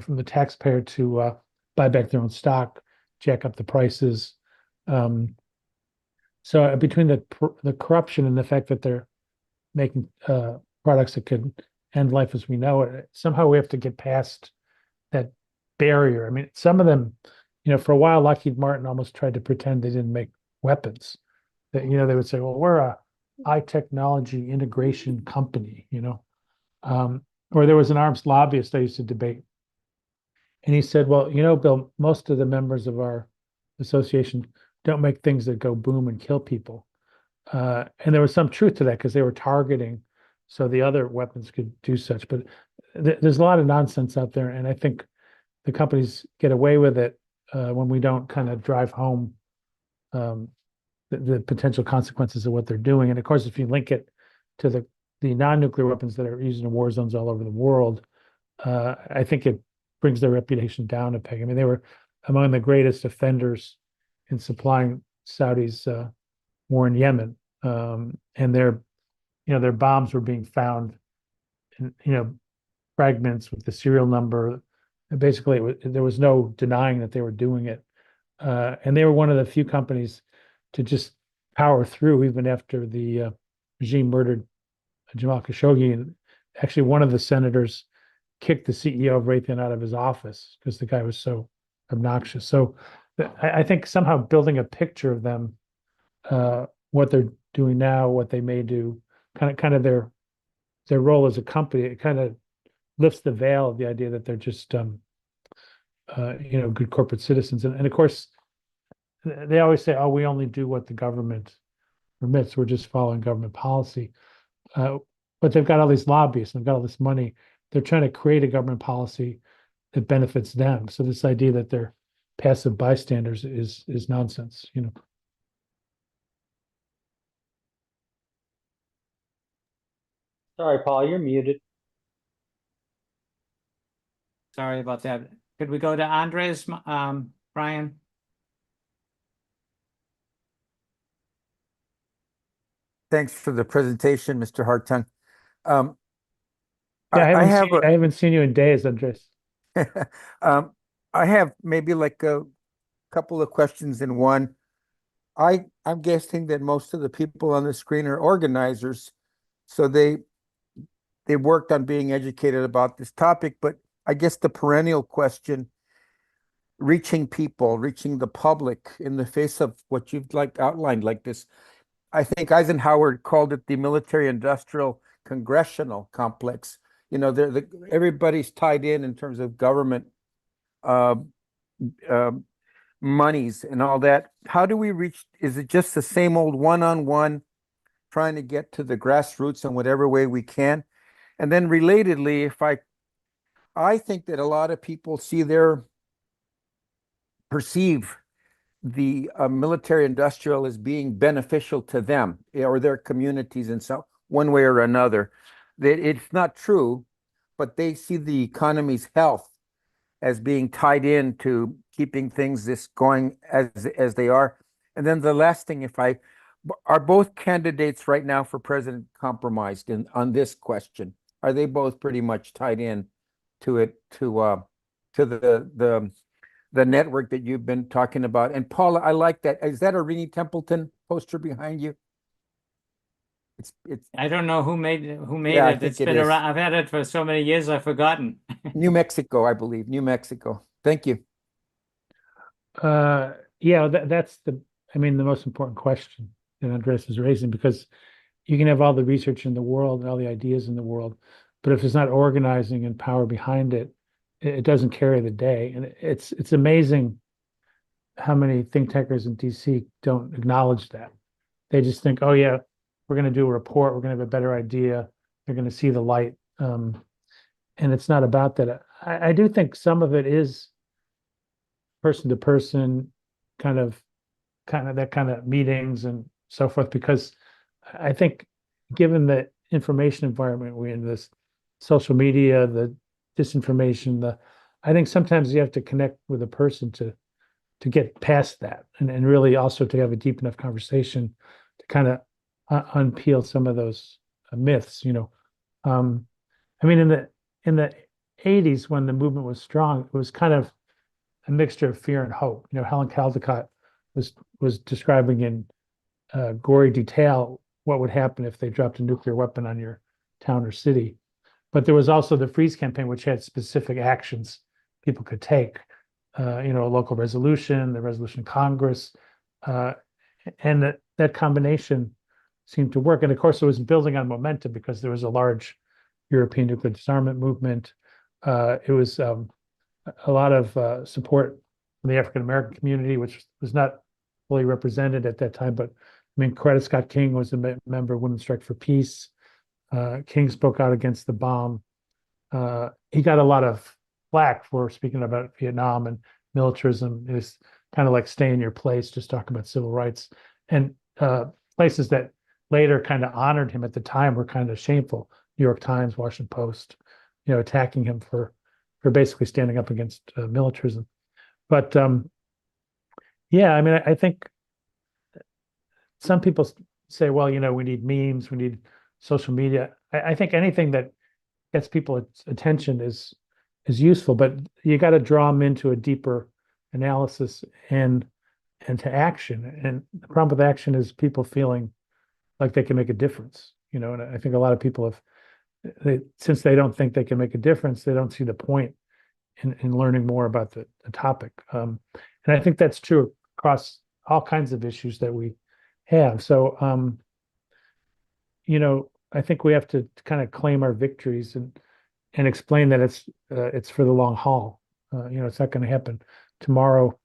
from the taxpayer to buy back their own stock, jack up the prices. So between the corruption and the fact that they're making products that could end life as we know it, somehow we have to get past that barrier. I mean, some of them, for a while, Lockheed Martin almost tried to pretend they didn't make weapons. That they would say, "Well, we're a high technology integration company," Or there was an arms lobbyist I used to debate, and he said, "Well, Bill, most of the members of our association don't make things that go boom and kill people." And there was some truth to that because they were targeting so the other weapons could do such. But there's a lot of nonsense out there, and I think the companies get away with it when we don't kind of drive home the potential consequences of what they're doing. And of course, if you link it to the non-nuclear weapons that are used in war zones all over the world, I think it brings their reputation down a peg. I mean, they were among the greatest offenders in supplying Saudis war in Yemen. and their bombs were being found in, fragments with the serial number. And basically, there was no denying that they were doing it. And they were one of the few companies to just power through even after the regime murdered Jamal Khashoggi. And actually, one of the senators kicked the CEO of Raytheon out of his office because the guy was so obnoxious. So I think somehow building a picture of them, what they're doing now, what they may do, kind of their role as a company, it kind of lifts the veil of the idea that they're just good corporate citizens. And of course, they always say, "Oh, we only do what the government permits. We're just following government policy." But they've got all these lobbyists, and they've got all this money. They're trying to create a government policy that benefits them. So this idea that they're passive bystanders is nonsense. Sorry, Paul, you're muted. Sorry about that. Could we go to Andres, Brian? Thanks for the presentation, Mr. Hartung. Yeah, I I haven't seen you in days, Andres. I have maybe like a couple of questions in one. I'm guessing that most of the people on the screen are organizers, so they worked on being educated about this topic. But I guess the perennial question, reaching people, reaching the public in the face of what you've outlined like this. I think Eisenhower called it the military-industrial congressional complex. Everybody's tied in terms of government monies and all that. How do we reach? Is it just the same old one-on-one, trying to get to the grassroots in whatever way we can? And then relatedly, I think that a lot of people perceive the military-industrial as being beneficial to them or their communities in some one way or another. That it's not true, but they see the economy's health as being tied into keeping things going as they are. And then the last thing, are both candidates right now for president compromised on this question? Are they both pretty much tied in to it, to the network that you've been talking about? And Paula, I like that. Is that a Renee Templeton poster behind you? It's I don't know who made Yeah, I it. think It's it been is. around. I've had it for so many years, I've forgotten. New Mexico, I believe. New Mexico. Thank you. Yeah, that's the most important question that Andres is raising, because you can have all the research in the world and all the ideas in the world, but if there's not organizing and power behind it, it doesn't carry the day. And it's amazing how many think tankers in DC don't acknowledge that. They just think, oh yeah, we're going to do a report, we're going to have a better idea, they're going to see the light. And it's not about that. I do think some of it is person to person, kind of that kind of meetings and so forth, because I think given the information environment we're in, this social media, the disinformation, I think sometimes you have to connect with a person to get past that, and really also to have a deep enough conversation to kind of unpeel some of those myths. In the 80s, when the movement was strong, it was kind of a mixture of fear and hope. Helen Caldicott was describing in gory detail what would happen if they dropped a nuclear weapon on your town or city. But there was also the Freeze campaign, which had specific actions people could take. A local resolution, the resolution of Congress, and that combination seemed to work. And of course, it was building on momentum because there was a large European nuclear disarmament movement. It was a lot of support from the African American community, which was not fully represented at that time. But Coretta Scott King was a member of Women's Strike for Peace. King spoke out against the bomb. He got a lot of flack for speaking about Vietnam and militarism. Is kind of like stay in your place, just talking about civil rights. And places that later kind of honored him at the time were kind of shameful. New York Times, Washington Post, attacking him for basically standing up against militarism. But I think some people say, well, we need memes, we need social media. I think anything that gets people's attention is useful, but you got to draw them into a deeper analysis and to action. And the problem with action is people feeling like they can make a difference, and I think a lot of people since they don't think they can make a difference, they don't see the point in learning more about the topic. And I think that's true across all kinds of issues that we have. So, I think we have to kind of claim our victories and explain that it's for the long haul. It's not going to happen tomorrow.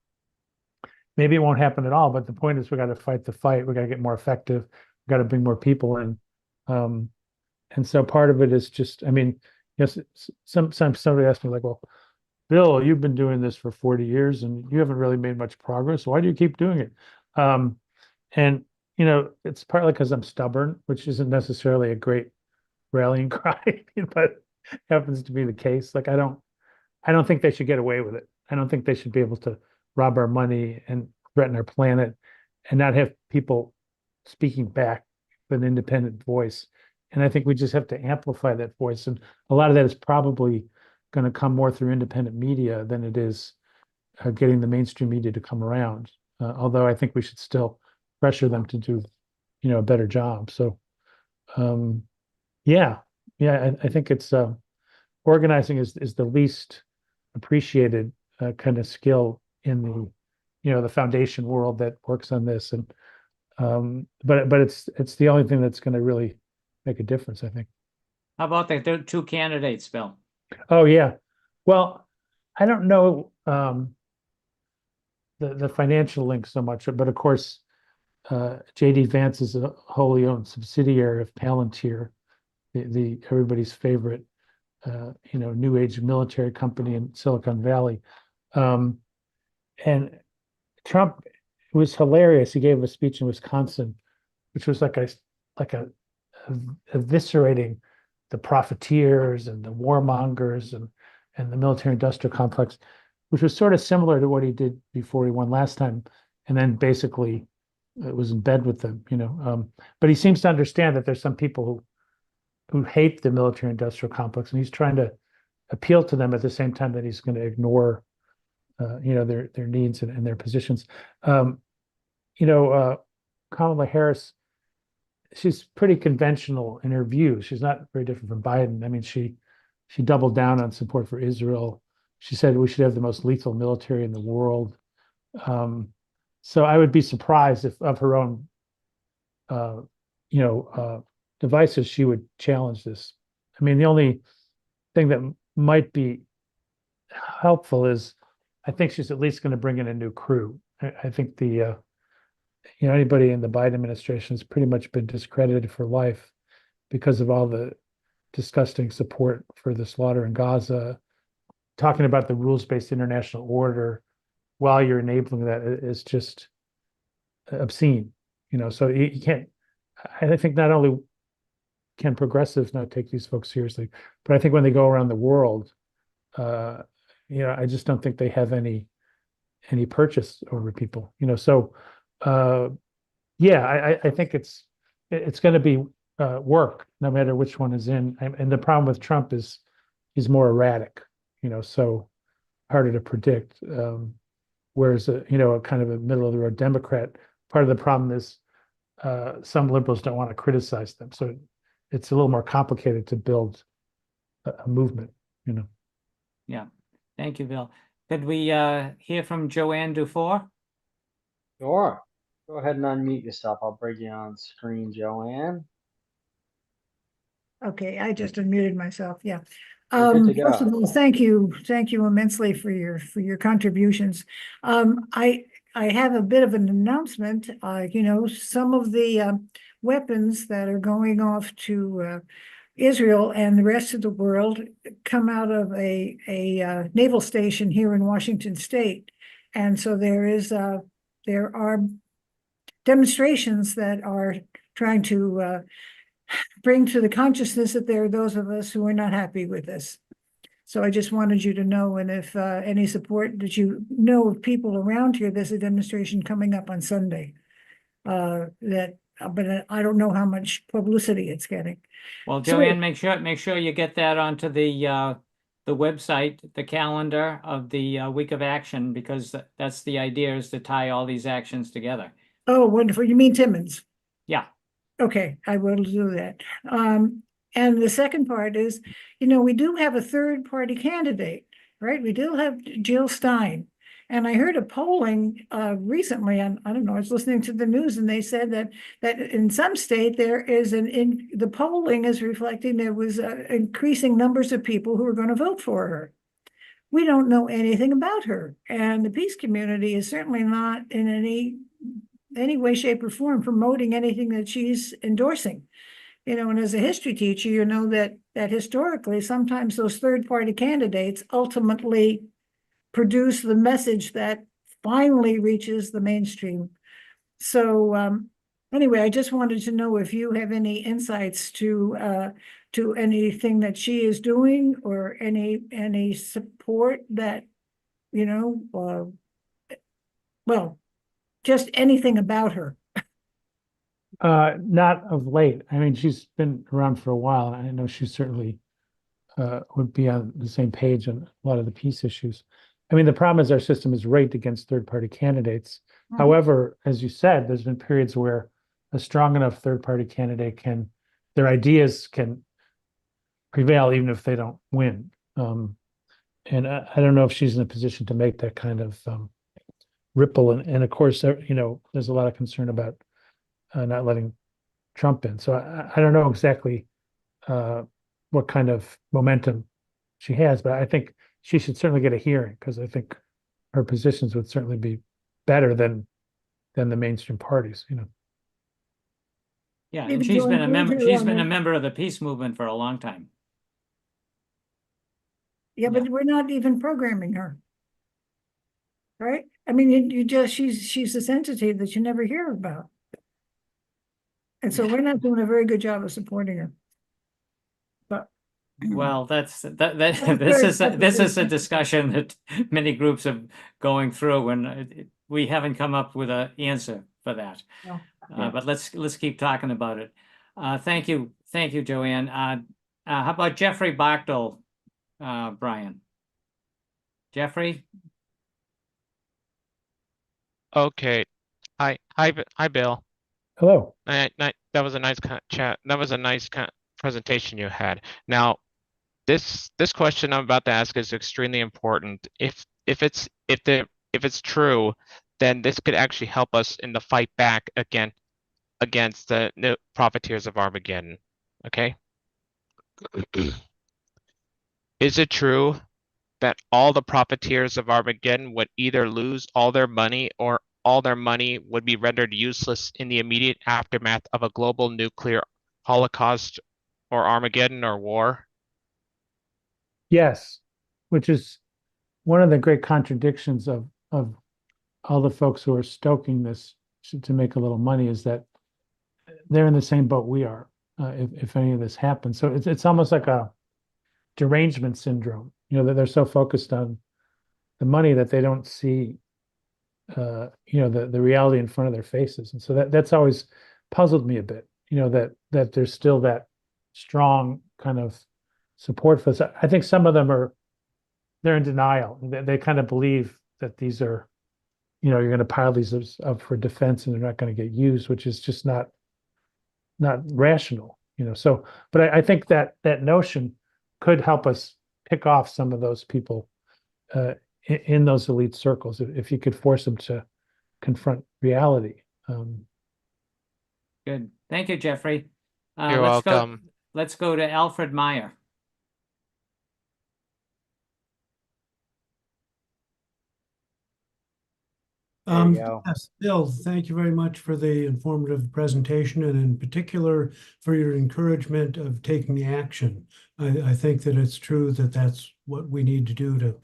Maybe it won't happen at all, but the point is we got to fight the fight. We got to get more effective. We got to bring more people in. And so part of it is just, yes, sometimes somebody asks me like, well, Bill, you've been doing this for 40 years and you haven't really made much progress. Why do you keep doing it? And it's partly because I'm stubborn, which isn't necessarily a great rallying cry, but happens to be the case. Like I don't think they should get away with it. I don't think they should be able to rob our money and threaten our planet and not have people speaking back with an independent voice. And I think we just have to amplify that voice. And a lot of that is probably going to come more through independent media than it is getting the mainstream media to come around. Although I think we should still pressure them to do, a better job. So, I think it's organizing is the least appreciated kind of skill in the foundation world that works on this. And but it's the only thing that's going to really make a difference, I think. How about the two candidates, Bill? Oh yeah. Well, I don't know the financial link so much, but of course, JD Vance is a wholly owned subsidiary of Palantir, the everybody's favorite new age military company in Silicon Valley. And Trump was hilarious. He gave a speech in Wisconsin, which was like eviscerating the profiteers and the warmongers and the military industrial complex, which was sort of similar to what he did before he won last time, and then basically it was in bed with them, But he seems to understand that there's some people who hate the military industrial complex, and he's trying to appeal to them at the same time that he's going to ignore their needs and their positions. Kamala Harris, she's pretty conventional in her views. She's not very different from Biden. I mean, she doubled down on support for Israel. She said we should have the most lethal military in the world. So I would be surprised if of her own devices, she would challenge this. I mean, the only thing that might be helpful is I think she's at least going to bring in a new crew. I think anybody in the Biden administration has pretty much been discredited for life because of all the disgusting support for the slaughter in Gaza. Talking about the rules-based international order while you're enabling that is just obscene. So you can't. I think not only can progressives not take these folks seriously, but I think when they go around the world, I just don't think they have any purchase over people. So I think it's going to be work no matter which one is in. And the problem with Trump is he's more erratic, so harder to predict. Whereas a kind of a middle of the road Democrat, part of the problem is some liberals don't want to criticize them. So it's a little more complicated to build a movement, Yeah. Thank you, Bill. Could we hear from Joanne Dufour? Sure. Go ahead and unmute yourself. I'll bring you on screen, Joanne. Okay, I just unmuted myself. Yeah. You're good to First go. of all, thank you immensely for your contributions. I have a bit of an announcement. Some of the weapons that are going off to Israel and the rest of the world come out of a naval station here in Washington State, and so there are demonstrations that are trying to bring to the consciousness that there are those of us who are not happy with this. So I just wanted you to know, and if any support that you know of people around here, there's a demonstration coming up on Sunday that but I don't know how much publicity it's getting. Well, So Joanne, make sure you get that onto the website, the calendar of the week of action, because that's the idea, is to tie all these actions together. Oh, wonderful. You mean Timmons? Yeah. Okay, I will do that. And the second part is, we do have a third party candidate, right? We do have Jill Stein. And I heard a polling recently, and I don't know, I was listening to the news, and they said that in some state there is the polling is reflecting there was increasing numbers of people who are going to vote for her. We don't know anything about her, and the peace community is certainly not in any way, shape, or form promoting anything that she's endorsing. And as a history teacher, you know that historically, sometimes those third-party candidates ultimately produce the message that finally reaches the mainstream. So anyway, I just wanted to know if you have any insights to anything that she is doing, or any support that, well, just anything about her. Not of late. I mean, she's been around for a while, and I know she certainly would be on the same page on a lot of the peace issues. I mean, the problem is our system is rigged against third-party candidates. Mhm. However, as you said, there's been periods where a strong enough third-party candidate their ideas can prevail even if they don't win. And I don't know if she's in a position to make that kind of ripple. And of course, there's a lot of concern about not letting Trump in. So I don't know exactly what kind of momentum she has, but I think she should certainly get a hearing, because I think her positions would certainly be better than the mainstream parties. Yeah, and Maybe she's to been a include member, her she's on been the- a member of the peace movement for a long time. Yeah, but we're not even programming her. Right? I mean, she's this entity that you never hear about. And so we're not doing a very good job of supporting her. But Well, this very is a discussion that many groups are going through, and we haven't come up with an answer for that. No. Yeah. But let's keep talking about it. Thank you, Joanne. How about Jeffrey Bachtel, Brian? Jeffrey? Okay. Hi, Bill. Hello. That was a nice chat. That was a nice presentation you had. Now, this question I'm about to ask is extremely important. If it's true, then this could actually help us in the fight back against the Profiteers of Armageddon. Okay. Is it true that all the Profiteers of Armageddon would either lose all their money, or all their money would be rendered useless in the immediate aftermath of a global nuclear holocaust or Armageddon or war? Yes, which is one of the great contradictions of all the folks who are stoking this to make a little money, is that they're in the same boat we are, if any of this happens. So it's almost like a derangement syndrome, that they're so focused on the money that they don't see the reality in front of their faces. And so that's always puzzled me a bit, that there's still that strong kind of support for this. I think some of them they're in denial. They kind of believe that these are, you're going to pile these up for defense and they're not going to get used, which is just not rational, So, but I think that notion could help us pick off some of those people in those elite circles, if you could force them to confront reality. Good. Thank you, Jeffrey. You're welcome. Let's go to Alfred Meyer. There you go. Yes, Bill, thank you very much for the informative presentation, and in particular for your encouragement of taking the action. I think that it's true that that's what we need to do to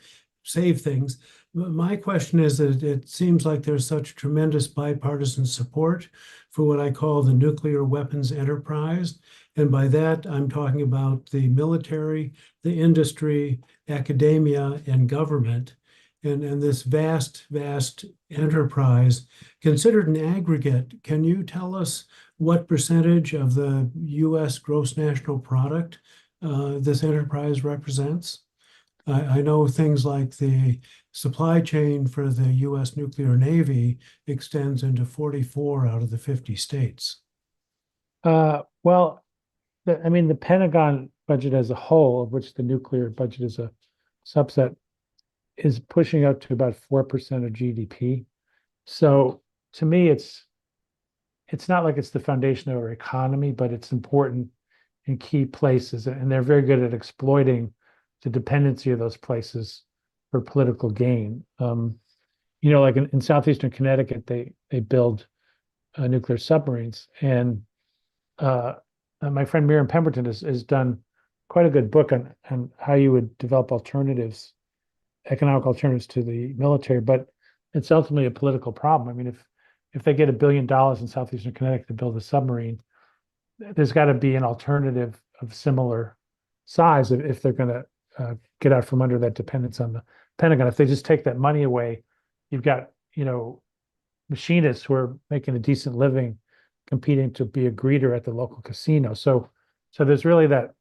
save things. My question is that it seems like there's such tremendous bipartisan support for what I call the nuclear weapons enterprise. And by that, I'm talking about the military, the industry, academia, and government. And this vast enterprise, considered an aggregate, can you tell us what percentage of the U.S. gross national product this enterprise represents? I know things like the supply chain for the U.S. nuclear navy extends into 44 out of the 50 states. Well, I mean, the Pentagon budget as a whole, of which the nuclear budget is a subset, is pushing up to about 4% of GDP. So to me, it's not like it's the foundation of our economy, but it's important in key places, and they're very good at exploiting the dependency of those places for political gain. Like in southeastern Connecticut, they build nuclear submarines, and my friend Miriam Pemberton has done quite a good book on how you would develop economic alternatives to the military, but it's ultimately a political problem. I mean, if they get $1 billion in southeastern Connecticut to build a submarine, there's got to be an alternative of similar size if they're going to get out from under that dependence on the Pentagon. If they just take that money away, you've got machinists who are making a decent living competing to be a greeter at the local casino. So there's really that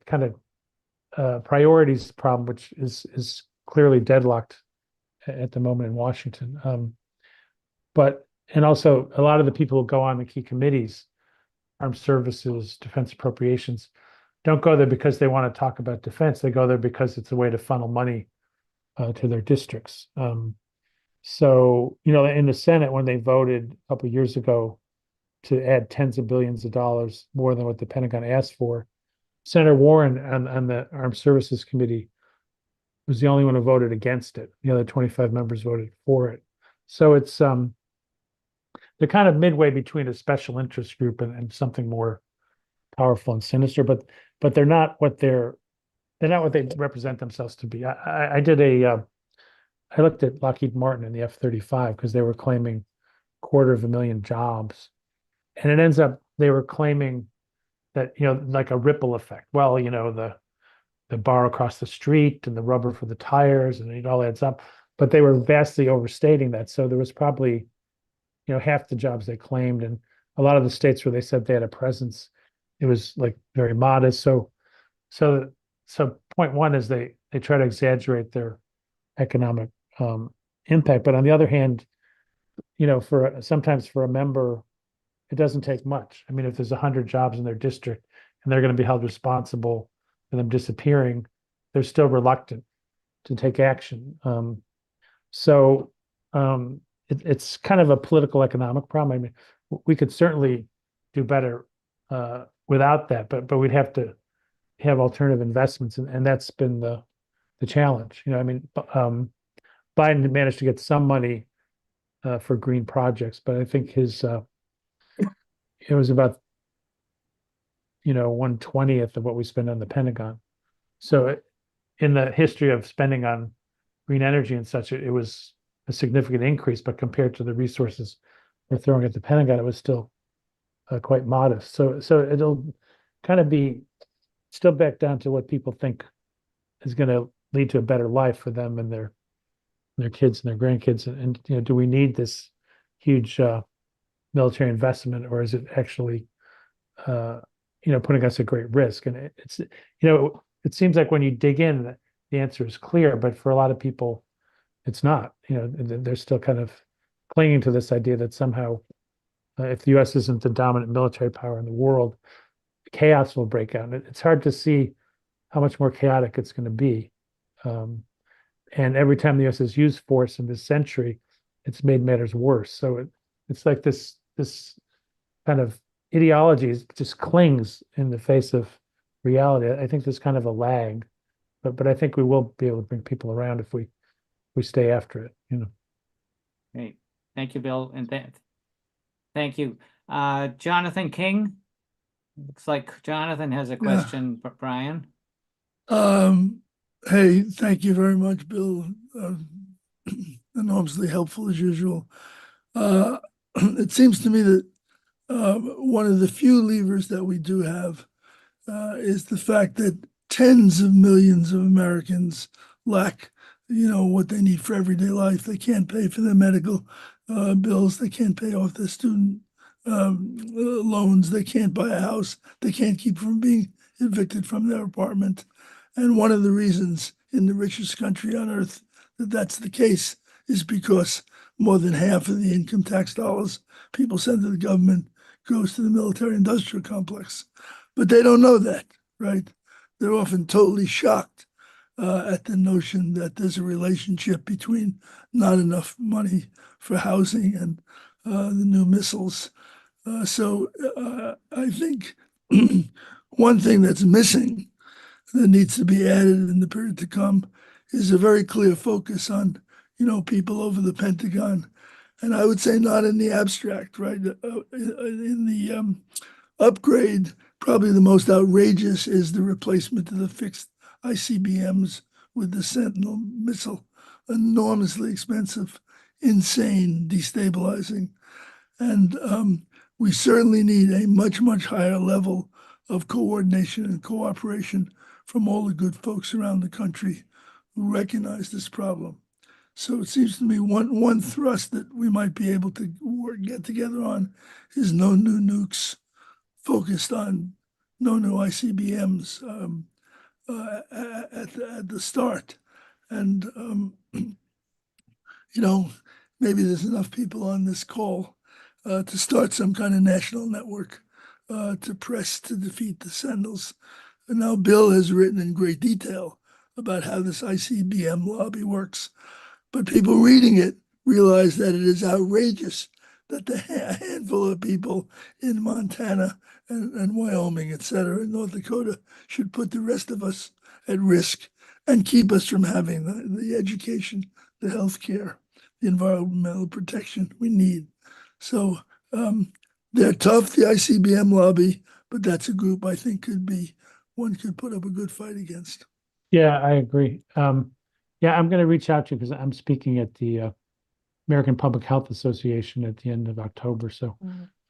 kind of priorities problem, which is clearly deadlocked at the moment in Washington. And also a lot of the people who go on the key committees, armed services, defense appropriations, don't go there because they want to talk about defense. They go there because it's a way to funnel money to their districts. So in the Senate, when they voted a couple of years ago to add tens of billions of dollars more than what the Pentagon asked for, Senator Warren on the Armed Services Committee was the only one who voted against it. The other 25 members voted for it. So it's they're kind of midway between a special interest group and something more powerful and sinister, but they're not what they represent themselves to be. I looked at Lockheed Martin and the F-35 because they were claiming 250,000 jobs, and it ends up they were claiming that like a ripple effect. Well, the bar across the street and the rubber for the tires, and it all adds up. But they were vastly overstating that. So there was probably half the jobs they claimed, and a lot of the states where they said they had a presence, it was like very modest. So point one is they try to exaggerate their economic impact, but on the other hand, sometimes for a member, it doesn't take much. I mean, if there's 100 jobs in their district and they're going to be held responsible for them disappearing, they're still reluctant to take action. It's kind of a political economic problem. I mean, we could certainly do better without that, but we'd have to have alternative investments, and that's been the challenge. Biden managed to get some money for green projects, but I think it was about 1/20th of what we spend on the Pentagon. So in the history of spending on green energy and such, it was a significant increase, but compared to the resources we're throwing at the Pentagon, it was still quite modest. So it'll kind of be still back down to what people think is going to lead to a better life for them and their kids and their grandkids. And do we need this huge military investment, or is it actually putting us at great risk? And it seems like when you dig in, the answer is clear, but for a lot of people, it's not. They're still kind of clinging to this idea that somehow, if the U.S. isn't the dominant military power in the world, chaos will break out. And it's hard to see how much more chaotic it's going to be. And every time the U.S. has used force in this century, it's made matters worse. So it's like this kind of ideology just clings in the face of reality. I think there's kind of a lag, but I think we will be able to bring people around if we stay after it. Great. Thank you, Bill, and thank you. Jonathan King. Looks like Jonathan has a question for Brian. Hey, thank you very much, Bill. Enormously helpful as usual. It seems to me that one of the few levers that we do have is the fact that tens of millions of Americans lack, what they need for everyday life. They can't pay for their medical bills. They can't pay off their student loans. They can't buy a house. They can't keep from being evicted from their apartment. And one of the reasons in the richest country on earth that that's the case is because more than half of the income tax dollars people send to the government goes to the military industrial complex. But they don't know that, right? They're often totally shocked at the notion that there's a relationship between not enough money for housing and the new missiles. So I think one thing that's missing that needs to be added in the period to come is a very clear focus on, people over the Pentagon. And I would say not in the abstract, right? In the upgrade, probably the most outrageous is the replacement of the fixed ICBMs with the Sentinel missile. Enormously expensive, insane, destabilizing. And we certainly need a much, much higher level of coordination and cooperation from all the good folks around the country who recognize this problem. So it seems to me one thrust that we might be able to get together on is no new nukes, focused on no new ICBMs at the start. And, maybe there's enough people on this call to start some kind of national network to press to defeat the Sentinels. And now Bill has written in great detail about how this ICBM lobby works. But people reading it realize that it is outrageous that a handful of people in Montana and Wyoming, et cetera, and North Dakota should put the rest of us at risk and keep us from having the education, the health care, the environmental protection we need. So they're tough, the ICBM lobby, but that's a group I think one could put up a good fight against. Yeah, I agree. Yeah, I'm going to reach out to you because I'm speaking at the American Public Health Association at the end of October. So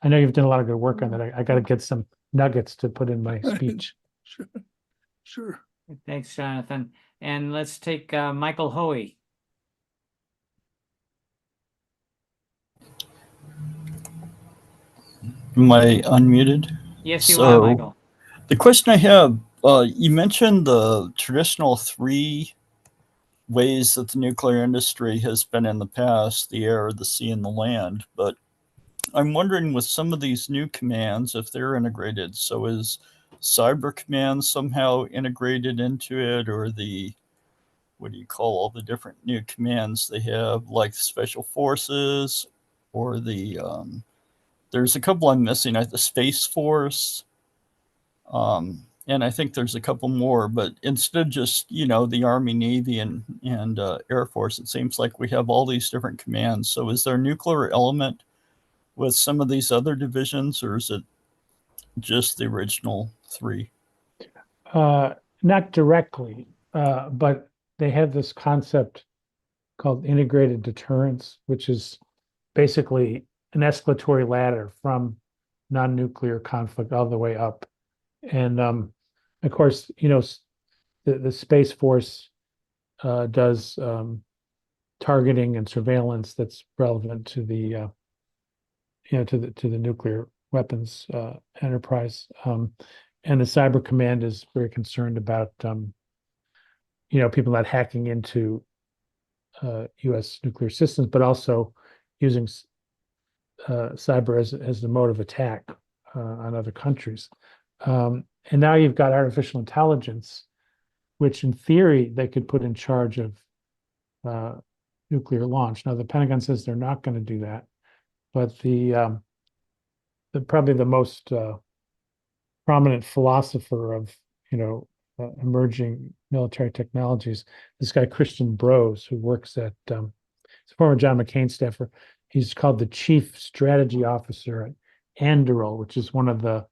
I know you've done a lot of good work on that. I got to get some nuggets to put in my speech. Sure. Thanks, Jonathan. And let's take Michael Hoey. Am I unmuted? Yes, you are, Michael. The question I have, you mentioned the traditional three ways that the nuclear industry has been in the past, the air, the sea, and the land. But I'm wondering with some of these new commands, if they're integrated. So is cyber command somehow integrated into it, or what do you call all the different new commands they have, like special forces, or there's a couple I'm missing, the Space Force, and I think there's a couple more, but instead of just, the Army, Navy, and Air Force, it seems like we have all these different commands. So is there a nuclear element with some of these other divisions, or is it just the original three? Not directly, but they have this concept called integrated deterrence, which is basically an escalatory ladder from non-nuclear conflict all the way up. And of course, the Space Force does targeting and surveillance that's relevant to the to the nuclear weapons enterprise. And the Cyber Command is very concerned about people not hacking into U.S. nuclear systems, but also using cyber as the mode of attack on other countries. And now you've got artificial intelligence, which in theory they could put in charge of nuclear launch. Now the Pentagon says they're not going to do that, but the probably the most prominent philosopher of emerging military technologies, this guy Christian Brose, who works at he's a former John McCain staffer. He's called the Chief Strategy Officer at Anduril, which is one of the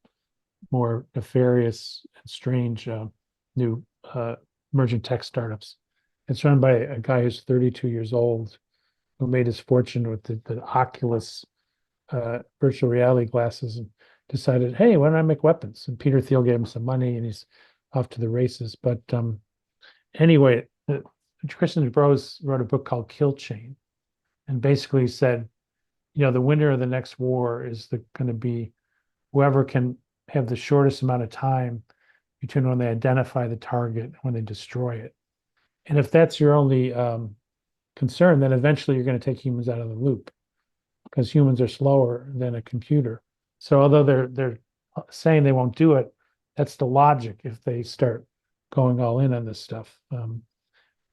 more nefarious and strange new emerging tech startups. It's run by a guy who's 32 years old, who made his fortune with the Oculus virtual reality glasses and decided, hey, why don't I make weapons? And Peter Thiel gave him some money and he's off to the races. But anyway, Christian Brose wrote a book called Kill Chain and basically said, the winner of the next war is going to be whoever can have the shortest amount of time between when they identify the target and when they destroy it. And if that's your only concern, then eventually you're going to take humans out of the loop because humans are slower than a computer. So although they're saying they won't do it, that's the logic if they start going all in on this stuff.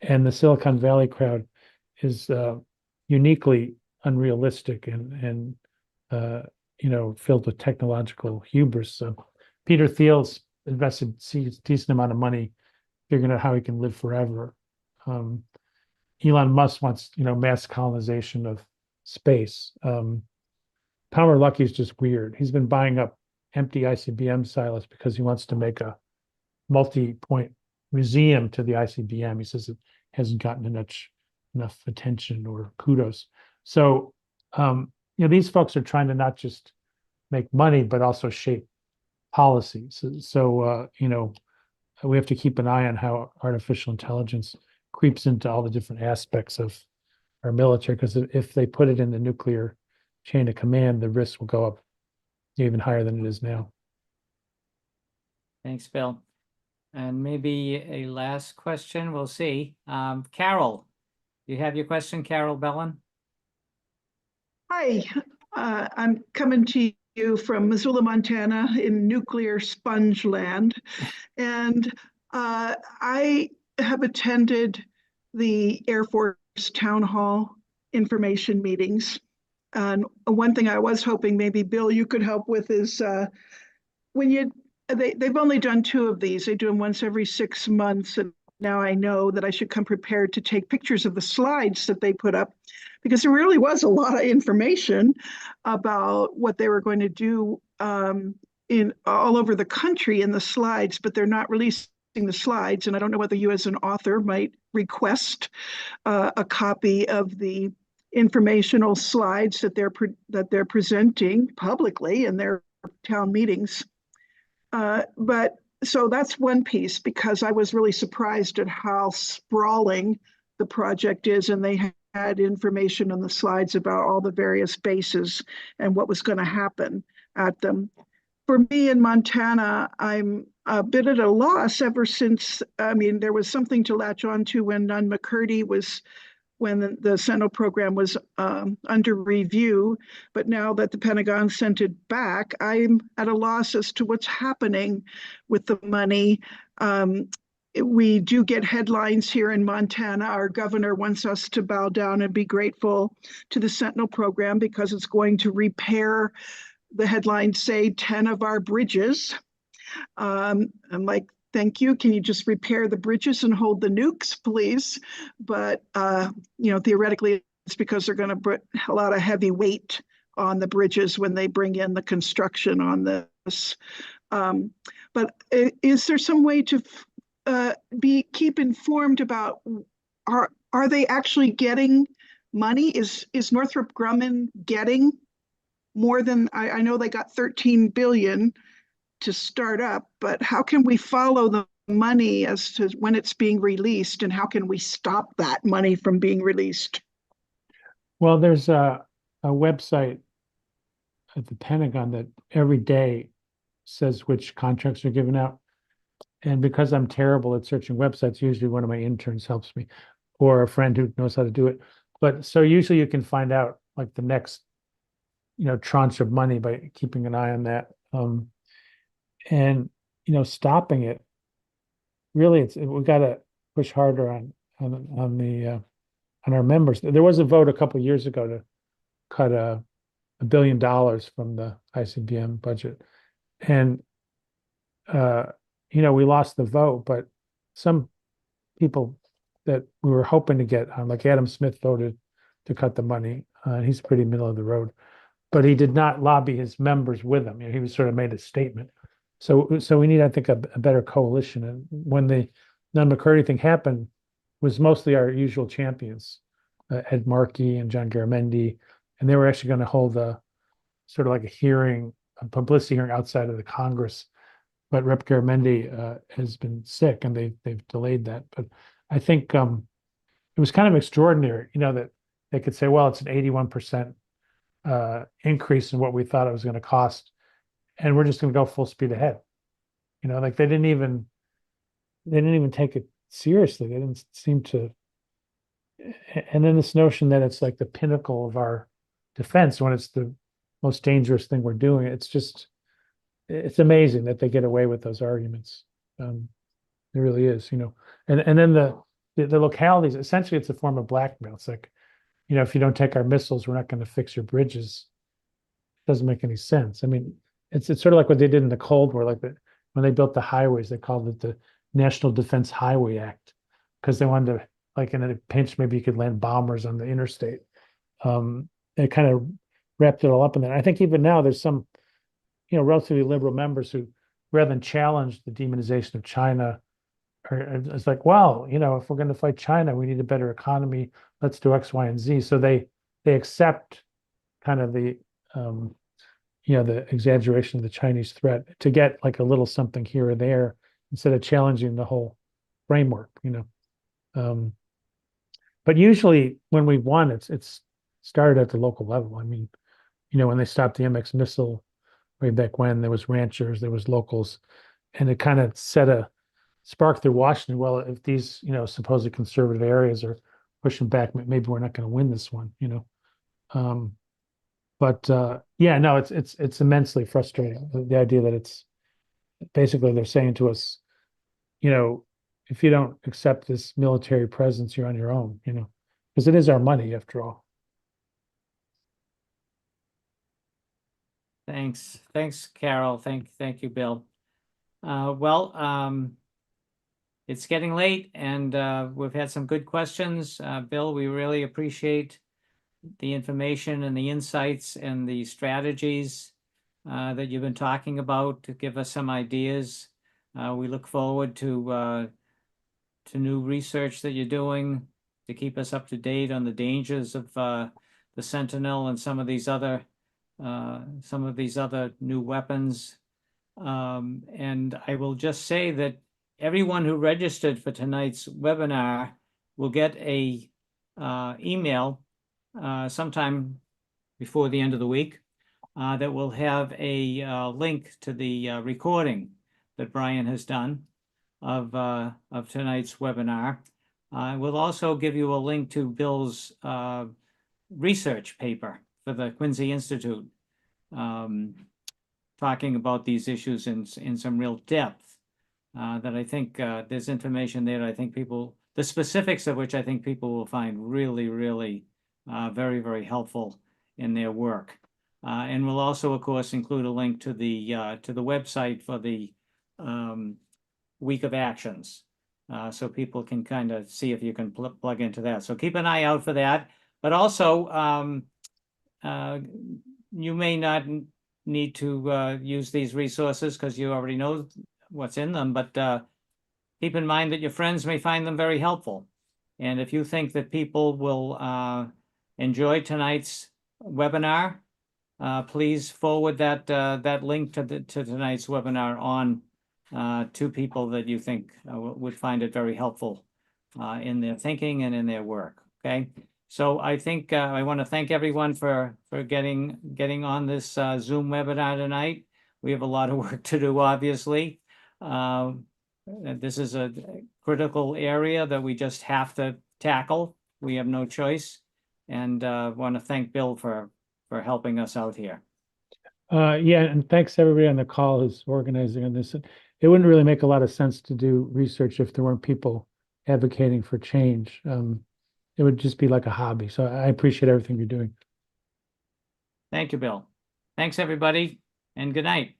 And the Silicon Valley crowd is uniquely unrealistic and filled with technological hubris. So Peter Thiel's invested a decent amount of money figuring out how he can live forever. Elon Musk wants, mass colonization of space. Palmer Luckey is just weird. He's been buying up empty ICBM silos because he wants to make a multi-point museum to the ICBM. He says it hasn't gotten enough attention or kudos. So, these folks are trying to not just make money, but also shape policies. So, we have to keep an eye on how artificial intelligence creeps into all the different aspects of our military, because if they put it in the nuclear chain of command, the risk will go up even higher than it is now. Thanks, Bill. And maybe a last question, we'll see. Carol, you have your question, Carol Bellin? Hi, I'm coming to you from Missoula, Montana in nuclear sponge land. And I have attended the Air Force Town Hall information meetings. And one thing I was hoping maybe, Bill, you could help with is when they've only done 2 of these. They do them once every 6 months. And now I know that I should come prepared to take pictures of the slides that they put up, because there really was a lot of information about what they were going to do in all over the country in the slides, but they're not releasing the slides. And I don't know whether you as an author might request a copy of the informational slides that they're presenting publicly in their town meetings. But so that's one piece, because I was really surprised at how sprawling the project is, and they had information on the slides about all the various bases and what was going to happen at them. For me in Montana, I'm a bit at a loss ever since, there was something to latch on to when Nunn-McCurdy when the Sentinel program was under review, but now that the Pentagon sent it back, I'm at a loss as to what's happening with the money. We do get headlines here in Montana. Our governor wants us to bow down and be grateful to the Sentinel program because it's going to repair, the headlines say, 10 of our bridges. I'm like, thank you. Can you just repair the bridges and hold the nukes, please? But, theoretically, it's because they're going to put a lot of heavy weight on the bridges when they bring in the construction on this. But is there some way to keep informed about, are they actually getting money? Is Northrop Grumman getting more than, I know they got 13 billion to start up, but how can we follow the money as to when it's being released, and how can we stop that money from being released? Well, there's a website at the Pentagon that every day says which contracts are given out. And because I'm terrible at searching websites, usually one of my interns helps me, or a friend who knows how to do it. But so usually you can find out like the next, tranche of money by keeping an eye on that. And stopping it, really, we got to push harder on our members. There was a vote a couple of years ago to cut $1 billion from the ICBM budget, and we lost the vote. But some people that we were hoping to get on, like Adam Smith, voted to cut the money. He's pretty middle of the road, but he did not lobby his members with him. He was sort of made a statement. So we need, I think, a better coalition. And when the Nunn-McCurdy thing happened, it was mostly our usual champions, Ed Markey and John Garamendi, and they were actually going to hold a sort of like a publicity hearing outside of the Congress. But Rep. Garamendi has been sick, and they've delayed that. But I think it was kind of extraordinary, that they could say, well, it's an 81% increase in what we thought it was going to cost, and we're just going to go full speed ahead. You know, like they didn't even take it seriously. They didn't seem to. And then this notion that it's like the pinnacle of our defense when it's the most dangerous thing we're doing. It's amazing that they get away with those arguments. It really is, you know. And then the localities, essentially it's a form of blackmail. It's like, you know, if you don't take our missiles, we're not going to fix your bridges. It doesn't make any sense. I mean, it's sort of like what they did in the Cold War, like when they built the highways, they called it the National Defense Highway Act, because they wanted to, like in a pinch, maybe you could land bombers on the interstate. They kind of wrapped it all up in that. I think even now there's some, you know, relatively liberal members who, rather than challenge the demonization of China, it's like, well, you know, if we're going to fight China, we need a better economy. Let's do X, Y, and Z. So they accept kind of the, you know, the exaggeration of the Chinese threat to get like a little something here or there instead of challenging the whole framework, you know. But usually when we won, it's started at the local level. I mean, you know, when they stopped the MX missile way back when, there was ranchers, there was locals, and it kind of sparked through Washington. Well, if these, you know, supposedly conservative areas are pushing back, maybe we're not going to win this one, you know. Yeah, no, it's immensely frustrating. The idea that it's basically they're saying to us, you know, if you don't accept this military presence, you're on your own, you know, because it is our money after all. Thanks, Carol. Thank you, Bill. It's getting late, and we've had some good questions. Bill, we really appreciate the information and the insights and the strategies that you've been talking about to give us some ideas. We look forward to new research that you're doing to keep us up to date on the dangers of the Sentinel and some of these other new weapons. And I will just say that everyone who registered for tonight's webinar will get a email sometime before the end of the week that will have a link to the recording that Brian has done of tonight's webinar. We'll also give you a link to Bill's research paper for the Quincy Institute, talking about these issues in some real depth. That I think there's information there that I think the specifics of which I think people will find really, really very, very helpful in their work. And we'll also, of course, include a link to the website for the Week of Actions, so people can kind of see if you can plug into that. So keep an eye out for that. But also, you may not need to use these resources because you already know what's in them, but keep in mind that your friends may find them very helpful. And if you think that people will enjoy tonight's webinar, please forward that link to tonight's webinar on to people that you think would find it very helpful in their thinking and in their work. Okay, so I think I want to thank everyone for getting on this Zoom webinar tonight. We have a lot of work to do, obviously. This is a critical area that we just have to tackle. We have no choice, and want to thank Bill for helping us out here. Yeah, and thanks everybody on the call who's organizing on this. It wouldn't really make a lot of sense to do research if there weren't people advocating for change. It would just be like a hobby. So I appreciate everything you're doing. Thank you, Bill. Thanks, everybody, and good night.